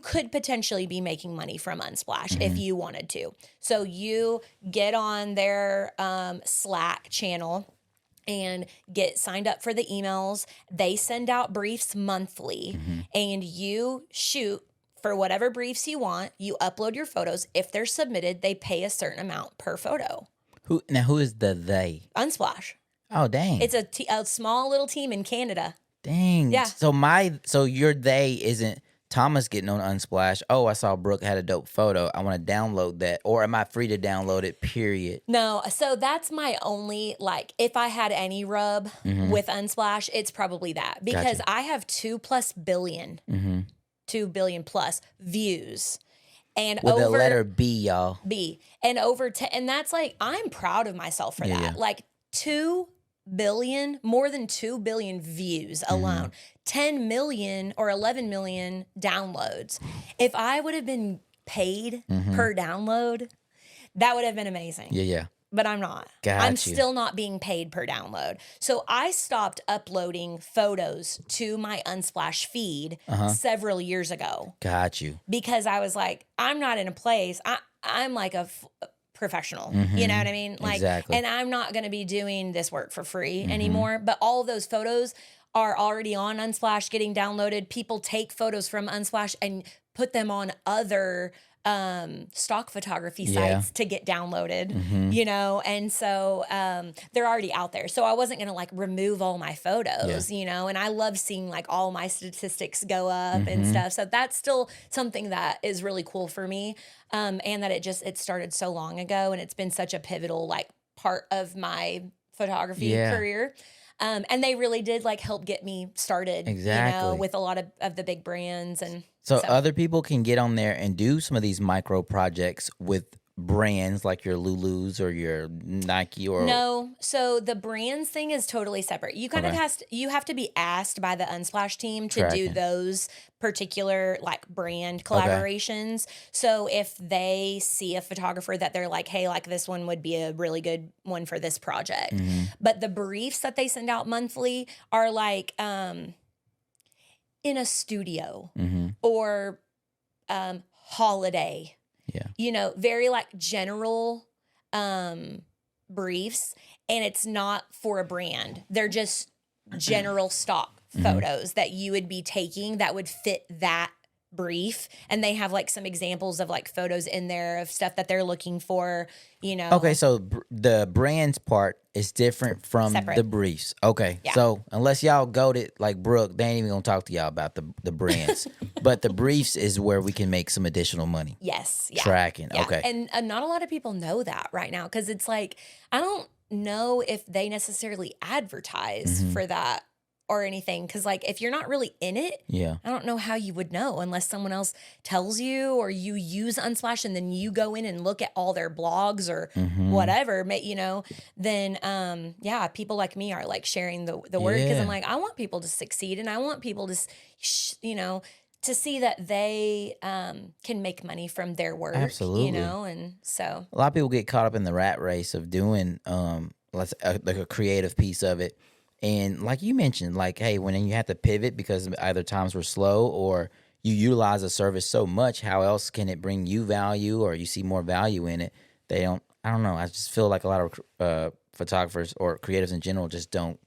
could potentially be making money from Unsplash if you wanted to. So you get on their Slack channel and get signed up for the emails. They send out briefs monthly, and you shoot for whatever briefs you want. You upload your photos. If they're submitted, they pay a certain amount per photo. Who is the they? Unsplash. Oh, dang. It's a small little team in Canada. Dang. Yeah. So your they isn't Thomas getting on Unsplash. Oh, I saw Brooke had a dope photo. I want to download that. Or am I free to download it, period? No. So that's my only, like, if I had any rub with Unsplash, it's probably that. Because I have 2+ billion, 2 billion plus views. And with the letter B, y'all. B. And and that's like, I'm proud of myself for that. Yeah. Like 2 billion, more than 2 billion views alone, 10 million or 11 million downloads. If I would have been paid per download, that would have been amazing. Yeah. But I'm not. I'm still not being paid per download. So I stopped uploading photos to my Unsplash feed several years ago. Got you. Because I was like, I'm not in a place. I'm like a professional. You know what I mean? Like, exactly. And I'm not going to be doing this work for free anymore. But all of those photos are already on Unsplash getting downloaded. People take photos from Unsplash and put them on other stock photography sites to get downloaded, and so they're already out there. So I wasn't gonna like remove all my photos, and I love seeing like all my statistics go up and stuff. So that's still something that is really cool for me, and that it started so long ago, and it's been such a pivotal like part of my photography career. And they really did like help get me started, with a lot of the big brands. And so other people can get on there and do some of these micro projects with brands like your Lulu's or your Nike or No, so the brands thing is totally separate. You kind of you have to be asked by the Unsplash team to do those particular like brand collaborations. So if they see a photographer that they're like, hey, like this one would be a really good one for this project. But the briefs that they send out monthly are like in a studio or holiday. Yeah. You know, very like general briefs, and it's not for a brand. They're just general stock photos that you would be taking that would fit that brief, and they have like some examples of like photos in there of stuff that they're looking for, you know. Okay, so the brands part is different from the briefs. Okay, so unless y'all goated like Brooke, they ain't even gonna talk to y'all about the brands. But the briefs is where we can make some additional money. Yes. Yeah. Tracking. Yeah. Okay. And not a lot of people know that right now, because it's like, I don't know if they necessarily advertise for that or anything, because like if you're not really in it, I don't know how you would know unless someone else tells you, or you use Unsplash and then you go in and look at all their blogs or whatever, you know. Then people like me are like sharing the word, because I'm like, I want people to succeed, and I want people to you know, to see that they can make money from their work. Absolutely. You know. And so a lot of people get caught up in the rat race of doing like a creative piece of it. And like you mentioned, like, hey, when you have to pivot because either times were slow or you utilize a service so much, how else can it bring you value, or you see more value in it? I don't know. I just feel like a lot of photographers or creatives in general just don't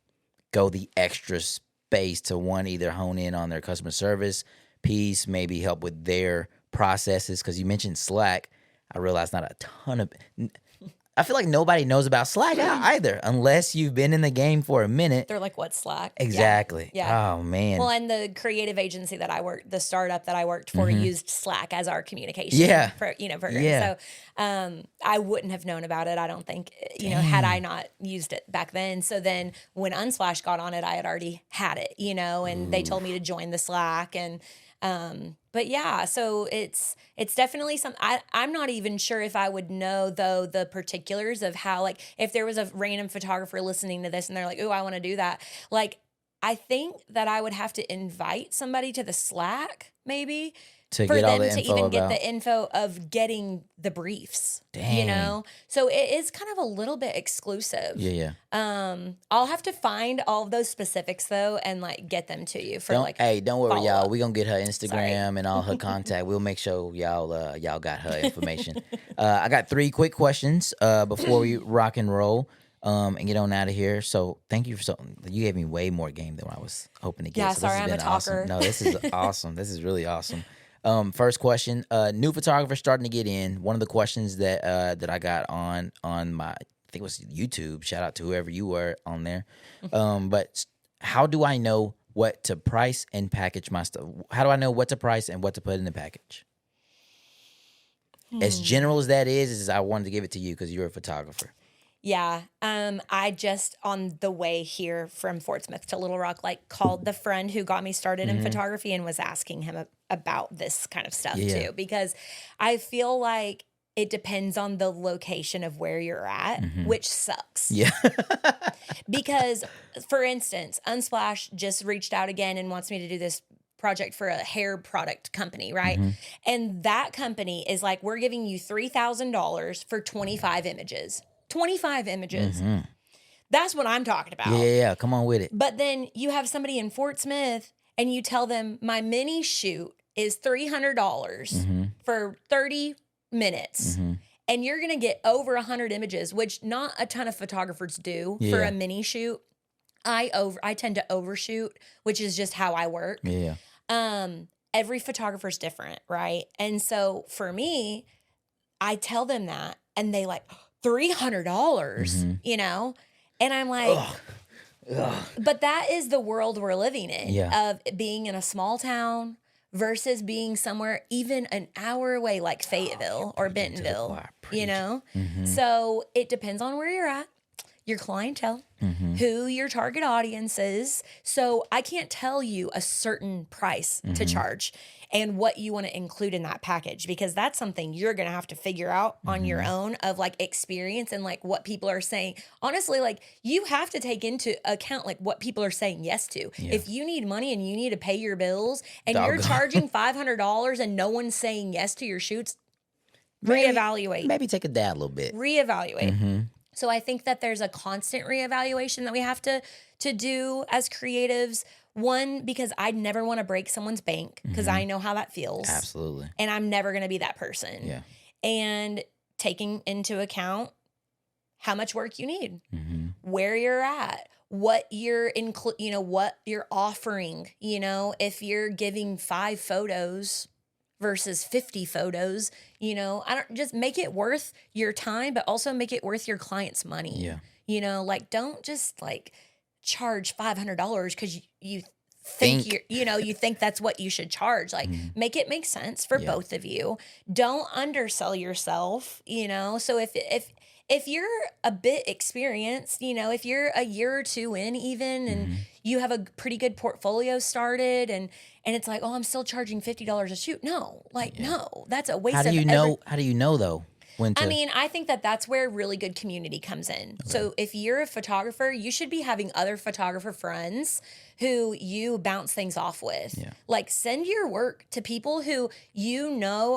go the extra space to either hone in on their customer service piece, maybe help with their processes. Because you mentioned Slack. I realize not a ton of... I feel like nobody knows about Slack either, unless you've been in the game for a minute. they're like, what's Slack? Exactly. Yeah. Oh, man. Well, and the creative agency that I worked, the startup that I worked for, used Slack as our communication program. Yeah. So I wouldn't have known about it, I don't think, you know, had I not used it back then. So then when Unsplash got on it, I had already had it, you know, and they told me to join the Slack. And but yeah, so it's definitely something. I'm not even sure if I would know, though, the particulars of how, like, if there was a random photographer listening to this and they're like, "Ooh, I want to do that." Like, I think that I would have to invite somebody to the Slack, maybe, to for get all them the to info even about. get the info of getting the briefs. Dang. You know, so it is kind of a little bit exclusive. Yeah. I'll have to find all of those specifics though, and like get them to you for Don't worry, y'all. follow-up. We gonna get her Instagram and all her contact. We'll make sure y'all got her information. I got 3 quick questions before we rock and roll and get on out of here. So thank you for something. You gave me way more game than I was hoping to get. Yeah, so sorry, this has I'm a been talker. awesome. No, this is awesome. This is really awesome. First question, new photographer starting to get in. One of the questions that I got on my, I think it was YouTube, shout out to whoever you were on there. But how do I know what to price and package my stuff? How do I know what to price and what to put in the package? As general as that is I wanted to give it to you because you're a photographer. Yeah. I just, on the way here from Fort Smith to Little Rock, like called the friend who got me started in photography and was asking him about this kind of stuff too, because I feel like it depends on the location of where you're at, which sucks. Yeah. Because, for instance, Unsplash just reached out again and wants me to do this project for a hair product company, right? And that company is like, we're giving you $3,000 for 25 images. 25 images. That's what I'm talking about. Yeah. Come on with it. But then you have somebody in Fort Smith and you tell them my mini shoot is $300 for 30 minutes. And you're going to get over 100 images, which not a ton of photographers do for a mini shoot. I tend to overshoot, which is just how I work. Yeah. Every photographer's different, right? And so for me, I tell them that and they like, $300, you know? And I'm like, but that is the world we're living in of being in a small town versus being somewhere even an hour away like Fayetteville or Bentonville, you know? So it depends on where you're at. your clientele, who your target audience is. So I can't tell you a certain price to charge and what you want to include in that package, because that's something you're going to have to figure out on your own, of like experience and like what people are saying. Honestly, like you have to take into account like what people are saying yes to. Yeah. If you need money and you need to pay your bills and you're Doggone. charging $500 and no one's saying yes to your shoots, reevaluate. Maybe take a dab a little bit. Reevaluate. So I think that there's a constant reevaluation that we have to do as creatives. One, because I never want to break someone's bank, because I know how that feels. Absolutely. And I'm never going to be that person. Yeah. And taking into account how much work you need, where you're at, what you're what you're offering. You know, if you're giving 5 photos versus 50 photos, I don't, just make it worth your time, but also make it worth your client's money. Yeah. Like don't just like charge $500 because you think you think that's what you should charge. Like make it make sense for both of you. Don't undersell yourself, So if you're a bit experienced, if you're a year or two in even and you have a pretty good portfolio started and it's like, oh, I'm still charging $50 a shoot. No, no, that's a waste of How do you know though? I think that's where really good community comes in. Okay. So if you're a photographer, you should be having other photographer friends who you bounce things off with. Yeah. Like send your work to people who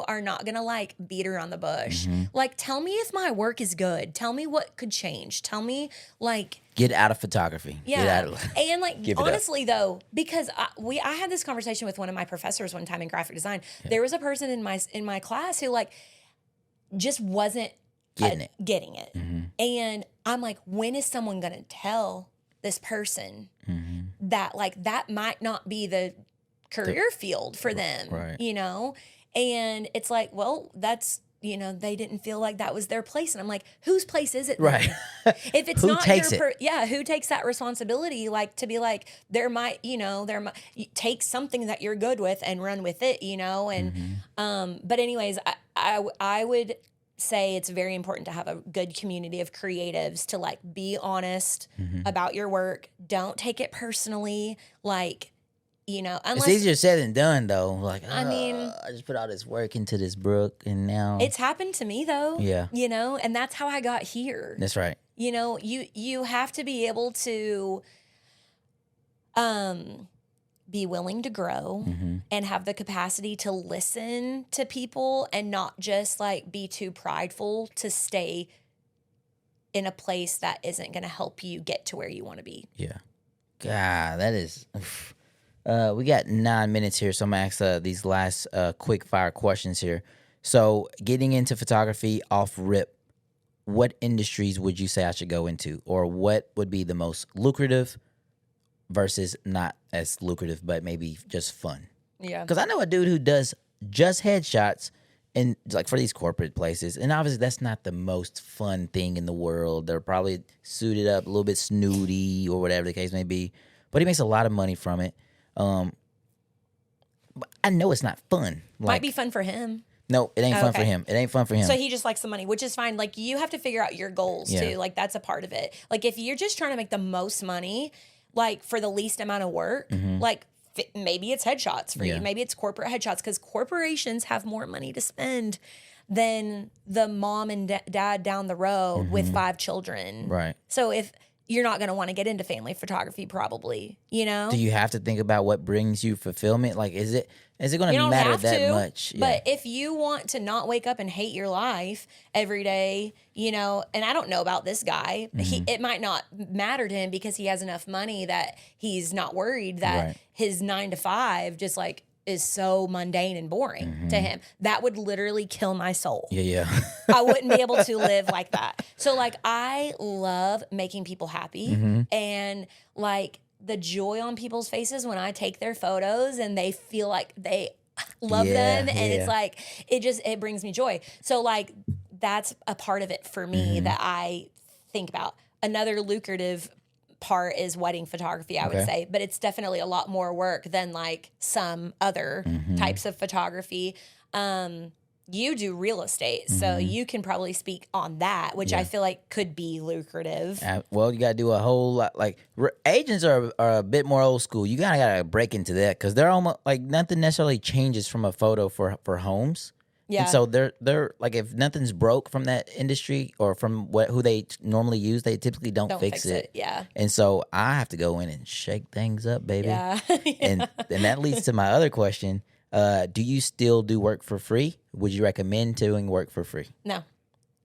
are not going to like beat around the bush. Like tell me if my work is good. Tell me what could change. Tell me like get out of photography. Yeah. And like honestly though, because I had this conversation with one of my professors one time in graphic design. Yeah. There was a person in my class who like just wasn't getting it. And I'm like, when is someone going to tell this person that like that might not be the career field for them, right. And it's like, well, that's, they didn't feel like that was their place. And I'm like, whose place is it? Right. If it's who not takes your, it? Who takes that responsibility? Like to be like, take something that you're good with and run with it, and, but anyways, I would say it's very important to have a good community of creatives to like be honest about your work. Don't take it personally. Like, unless it's easier said than done though. Like, I just put all this work into this, Brooke, and now it's happened to me though. Yeah. And that's how I got here. That's right. You have to be able to, be willing to grow and have the capacity to listen to people and not just like be too prideful to stay in a place that isn't going to help you get to where you want to be. Yeah. God, that is... we got 9 minutes here, so I'm going to ask these last quick fire questions here. So getting into photography off rip, what industries would you say I should go into? Or what would be the most lucrative versus not as lucrative, but maybe just fun? Yeah. Because I know a dude who does just headshots and like for these corporate places, and obviously that's not the most fun thing in the world. They're probably suited up, a little bit snooty or whatever the case may be, but he makes a lot of money from it. But I know it's not fun. Might be fun for him. No, it ain't fun for him. It ain't fun for him. So he just likes the money, which is fine. Like you have to figure out your goals too. Like that's a part of it. Like if you're just trying to make the most money, like for the least amount of work, like maybe it's headshots for you. Maybe it's corporate headshots because corporations have more money to spend than the mom and dad down the road with 5 children. Right. So if you're not going to want to get into family photography probably, Do you have to think about what brings you fulfillment? Like, is it going to matter that much? Yeah. But if you want to not wake up and hate your life every day, and I don't know about this guy, it might not matter to him because he has enough money that he's not worried that his 9 to 5 just like is so mundane and boring to him. That would literally kill my soul. Yeah. I wouldn't be able to live like that. So like I love making people happy and like the joy on people's faces when I take their photos and they feel like they love them and it's like it brings me joy. So like that's a part of it for me that I think about. Another lucrative part is wedding photography, I would say, but it's definitely a lot more work than like some other types of photography. you do real estate, so you can probably speak on that, which I feel like could be lucrative. Well, you got to do a whole lot. Like agents are a bit more old school. You gotta break into that because they're almost like nothing necessarily changes from a photo for homes. Yeah. And so they're like, if nothing's broke from that industry or from who they normally use, they typically don't fix it. Yeah. And so I have to go in and shake things up, baby. Yeah. And that leads to my other question. Do you still do work for free? Would you recommend doing work for free? No,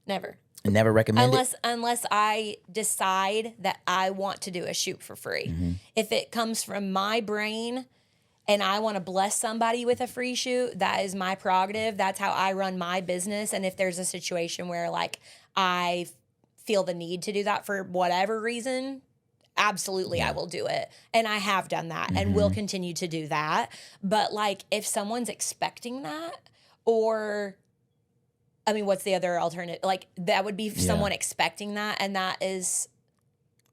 never. Never recommend it? Unless I decide that I want to do a shoot for free. If it comes from my brain and I want to bless somebody with a free shoot, that is my prerogative. That's how I run my business. And if there's a situation where like I feel the need to do that for whatever reason, absolutely I will do it. And I have done that and will continue to do that. But like if someone's expecting that, or I mean, what's the other alternative? Like that would be someone expecting that, and that is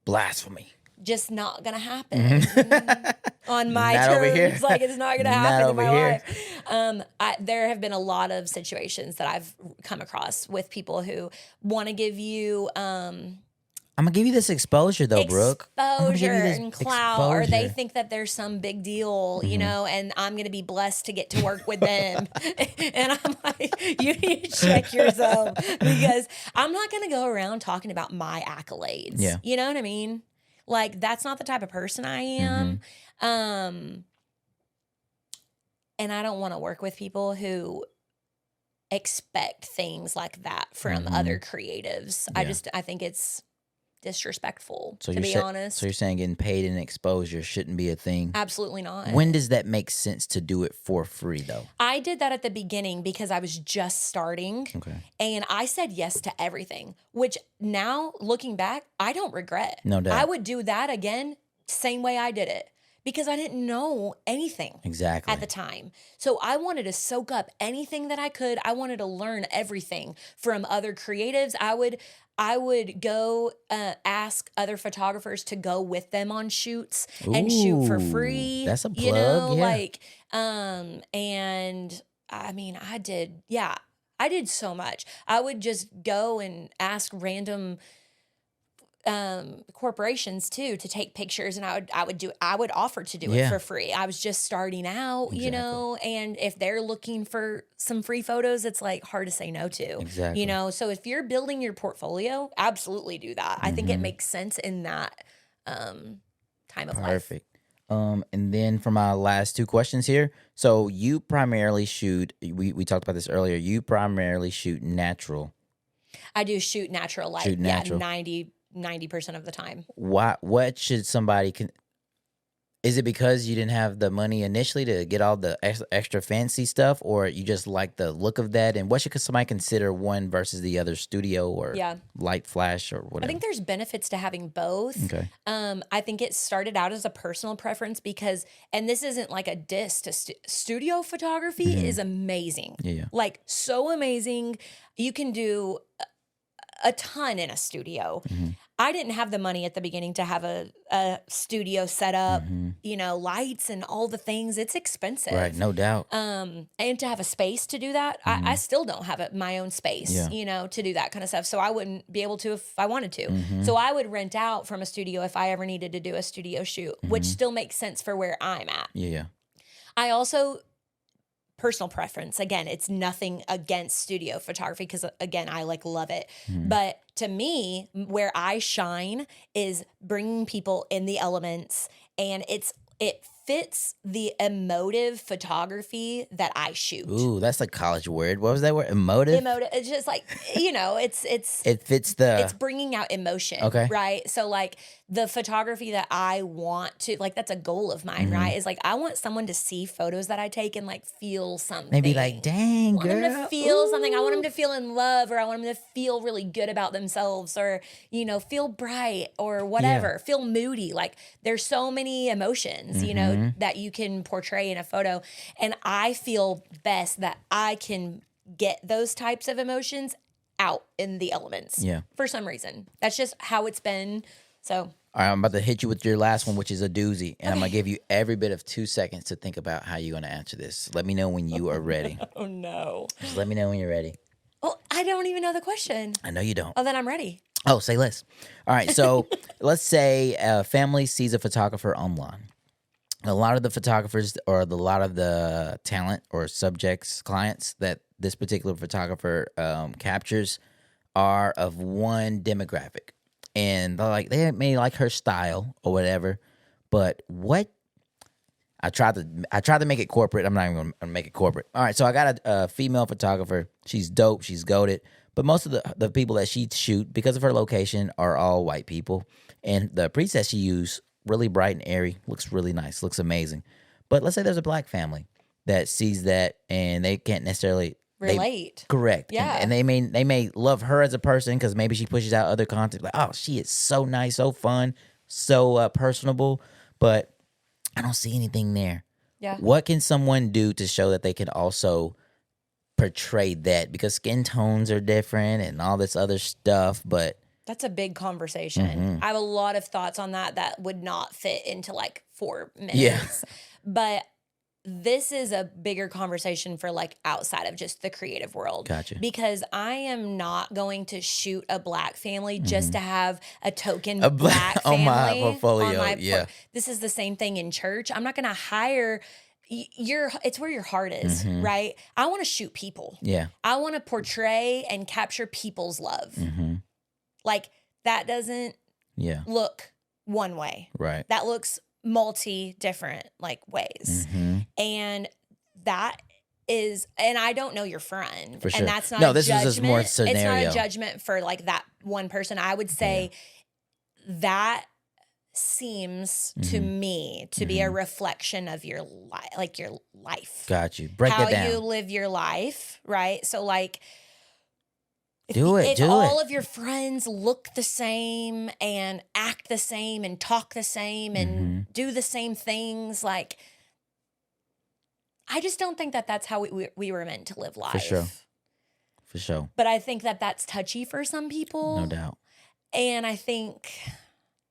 blasphemy. Just not gonna happen on my Not terms. over here. Like it's not gonna happen in my here. life. There have been a lot of situations that I've come across with people who want to give you I'm gonna give you this exposure though, Brooke. exposure and clout, or they exposure. think that there's some big deal, you know, and I'm going to be blessed to get to work with them. And I'm like, you need to check yourself, because I'm not going to go around talking about my accolades. Yeah. You know what I mean? Like, that's not the type of person I am. And I don't want to work with people who expect things like that from other creatives. Yeah. I think it's disrespectful, So to be honest. So you're saying getting paid in exposure shouldn't be a thing? Absolutely not. When does that make sense to do it for free though? I did that at the beginning because I was just starting. Okay. And I said yes to everything, which now looking back, I don't regret. No doubt. I would do that again, same way I did it, because I didn't know anything. Exactly. At the time. So I wanted to soak up anything that I could. I wanted to learn everything from other creatives. I would go ask other photographers to go with them on shoots and shoot for free. That's a plug, you know, yeah. like, and I mean, I did so much. I would just go and ask random corporations too to take pictures, and I would offer to do it for free. I was just starting out, you know, and if they're looking for some free photos, it's like hard to say no to. Exactly. You know, so if you're building your portfolio, absolutely do that. I think it makes sense in that time of life. Perfect. And then for my last two questions here, so you primarily shoot. We talked about this earlier. You primarily shoot natural. I do shoot natural light. Shoot natural. Yeah, 90% of the time. What should somebody is it because you didn't have the money initially to get all the extra fancy stuff, or you just like the look of that? And what should somebody consider one versus the other, studio or light flash or whatever? I think there's benefits to having both. Okay. I think it started out as a personal preference because, and this isn't like a diss to studio photography is amazing. Yeah. Like so amazing. You can do a ton in a studio. I didn't have the money at the beginning to have a studio set up, you know, lights and all the things. It's expensive. Right, no doubt. And to have a space to do that, I still don't have my own space, you know, to do that kind of stuff. So I wouldn't be able to if I wanted to. So I would rent out from a studio if I ever needed to do a studio shoot, which still makes sense for where I'm at. Yeah. I also, personal preference, again, it's nothing against studio photography because, again, I love it. But to me, where I shine is bringing people in the elements, and it fits the emotive photography that I shoot. Ooh, that's a college word. What was that word? Emotive? Emotive. It's just like, you know, it's It fits the... it's bringing out emotion. Okay. Right. So like the photography that I want to, like, that's a goal of mine, right? Is like, I want someone to see photos that I take and like feel something. Maybe like, dang, I want girl. them to feel something. I want them to feel in love, or I want them to feel really good about themselves, or, you know, feel bright or whatever, feel moody. Like there's so many emotions, you know, that you can portray in a photo. And I feel best that I can get those types of emotions out in the elements. Yeah. For some reason. That's just how it's been So All right, I'm about to hit you with your last one, which is a doozy, and I'm gonna give you every bit of 2 seconds to think about how you're gonna answer this. Let me know when you are ready. oh no. Just let me know when you're ready. Well, I don't even know the question. I know you don't. Oh, then I'm ready. Oh, say less. All right, so let's say a family sees a photographer online. A lot of the photographers or a lot of the talent or subjects, clients that this particular photographer captures are of one demographic. And they're like, they may like her style or whatever, but what I tried to make it corporate. I'm not even gonna make it corporate. All right, so I got a female photographer. She's dope. She's goated. But most of the people that she shoot, because of her location, are all white people. And the preset she used, really bright and airy, looks really nice, looks amazing. But let's say there's a black family that sees that and they can't necessarily Relate. Correct. Yeah. And they may love her as a person because maybe she pushes out other content. Like, oh, she is so nice, so fun, so personable. But I don't see anything there. Yeah. What can someone do to show that they can also portray that? Because skin tones are different and all this other stuff. But That's a big conversation. I have a lot of thoughts on that would not fit into like 4 minutes. Yeah. But this is a bigger conversation for like outside of just the creative world. Gotcha. Because I am not going to shoot a black family just to have a token A black on family my portfolio, yeah. This is the same thing in church. I'm not going to hire it's where your heart is, right? I want to shoot people. yeah. I want to portray and capture people's love. Like that doesn't Yeah. look one way. Right. That looks multi different like ways. And that is, and I don't know your friend. For sure. And that's not No, a this is judgment. just more It's not scenario. a judgment for like that one person. I would say that seems to me to be a reflection of your life, like your life. Got you. Break How that down. you live your life, right? So like if Do all it. of your friends look the same and act the same and talk the same and do the same things, like I just don't think that that's how we were meant to live life. For sure. But I think that that's touchy for some people. No doubt. And I think,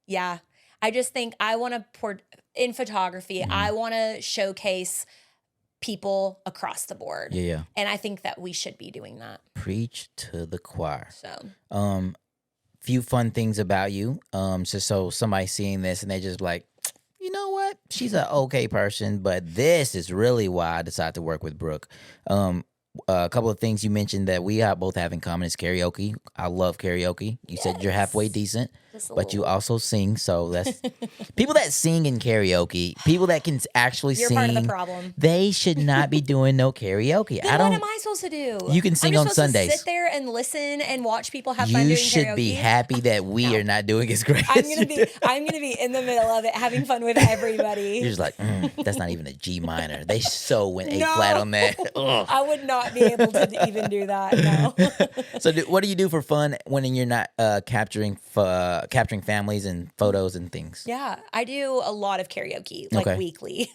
yeah, I just think I want to in photography, I want to showcase people across the board. Yeah. And I think that we should be doing that. Preach to the choir. So, Few fun things about you. So somebody seeing this and they just like, you know what? She's an okay person, but this is really why I decided to work with Brooke. A couple of things you mentioned that we both have in common is karaoke. I love karaoke. You said you're halfway decent, Just a but you little. also sing. So that's people that sing in karaoke, people that can actually You're sing. part of the problem. They should not be doing no karaoke. Then I don't. what am I supposed to do? You can sing I'm on just supposed Sundays. To sit there and listen and watch people have fun You doing should karaoke. be happy that we are not doing as great. I'm as gonna you be do. I'm gonna be in the middle of it, having fun with everybody. You're just like, that's not even a G minor. They so went A flat on that. Ugh. I would not be able to even do that. No. So, what do you do for fun when you're not capturing families and photos and things? Yeah, I do a lot of karaoke, like Okay. weekly.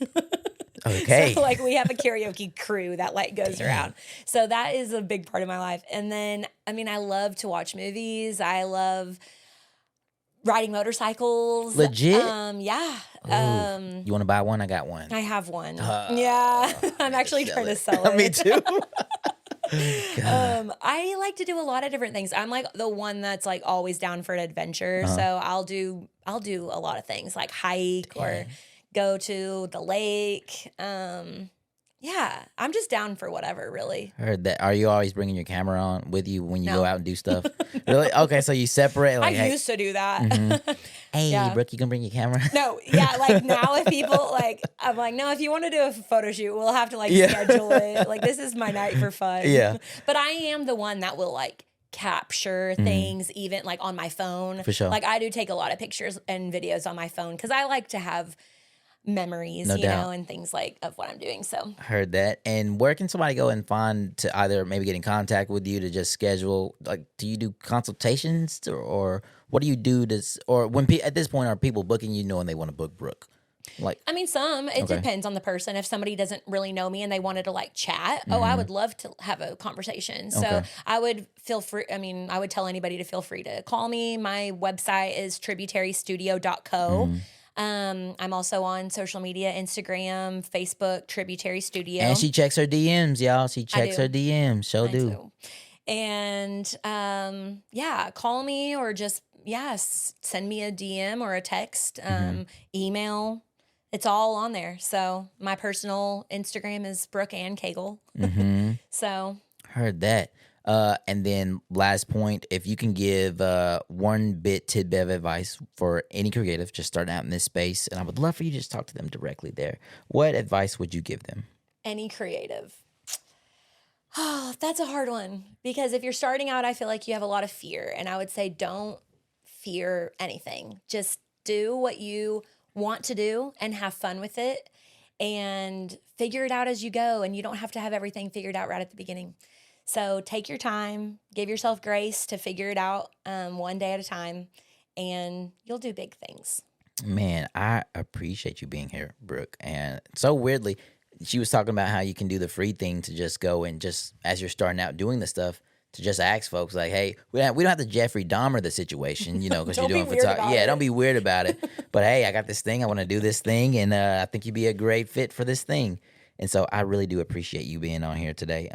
Okay. So, like we have a karaoke crew that like goes around. So that is a big part of my life. And then, I mean, I love to watch movies. I love riding motorcycles. Legit? Yeah. You want to buy one? I got one. I have one. Yeah. I'm actually trying to sell it. Me too. I like to do a lot of different things. I'm like the one that's like always down for an adventure. So I'll do a lot of things like hike or go to the lake. Yeah, I'm just down for whatever, really. Heard that. Are you always bringing your camera on with you when you go out and do stuff? Really? Okay, so you separate. Like, I used to do that. hey, yeah. Brooke, you can bring your camera. No, yeah, like now if people like, I'm like, no, if you want to do a photo shoot, we'll have to like schedule it. Like this is my night for fun. Yeah. But I am the one that will like capture things even like on my phone. For sure. Like I do take a lot of pictures and videos on my phone because I like to have memories, No you doubt. know, and things like of what I'm doing. So Heard that. And where can somebody go and find to either maybe get in contact with you to just schedule? Like, do you do consultations or what do you do to? Or when at this point are people booking you knowing they want to book Brooke? Like, I mean, it depends on the person. If somebody doesn't really know me and they wanted to like chat, I would love to have a conversation. So I would feel free. I mean, I would tell anybody to feel free to call me. My website is tributarystudio.co. I'm also on social media, Instagram, Facebook, Tributary Studio. And she checks her DMs, y'all. She checks her DMs. So do. And call me or just send me a DM or a text, email. It's all on there. So my personal Instagram is Brooke Ann Cagle. So heard that. And then last point, if you can give one tidbit of advice for any creative just starting out in this space, and I would love for you to just talk to them directly there. What advice would you give them? Any creative. Oh, that's a hard one because if you're starting out, I feel like you have a lot of fear, and I would say don't fear anything. Just do what you want to do and have fun with it and figure it out as you go. And you don't have to have everything figured out right at the beginning. So take your time, give yourself grace to figure it out one day at a time, and you'll do big things. Man, I appreciate you being here, Brooke. And so weirdly, she was talking about how you can do the free thing to just go and just, as you're starting out doing the stuff, to just ask folks like, hey, we don't have to Jeffrey Dahmer the situation, because you're doing photography. Yeah, don't be weird about it. But hey, I got this thing. I want to do this thing, and I think you'd be a great fit for this thing. And so I really do appreciate you being on here today.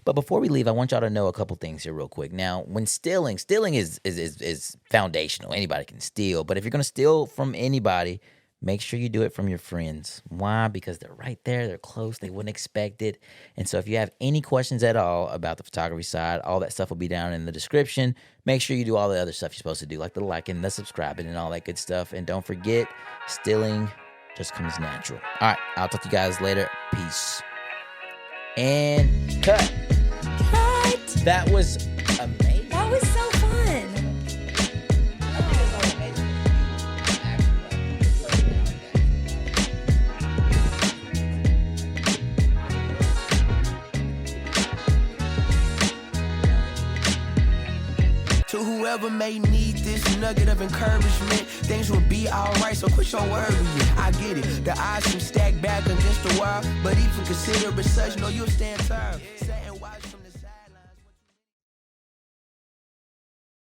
But before we leave, I want y'all to know a couple things here real quick. Now, when stealing is foundational. Anybody can steal. But if you're going to steal from anybody, make sure you do it from your friends. Why? Because they're right there. They're close. They wouldn't expect it. And so if you have any questions at all about the photography side, all that stuff will be down in the description. Make sure you do all the other stuff you're supposed to do, like the liking, the subscribing, and all that good stuff. And don't forget, stealing just comes natural. All right, I'll talk to you guys later. Peace. And cut. That was amazing. That was so fun. To whoever may need this nugget of encouragement, things will be alright, so quit your worrying. I get it, the odds seem stacked back against the wall, but even consider it such, no, you'll stand tall.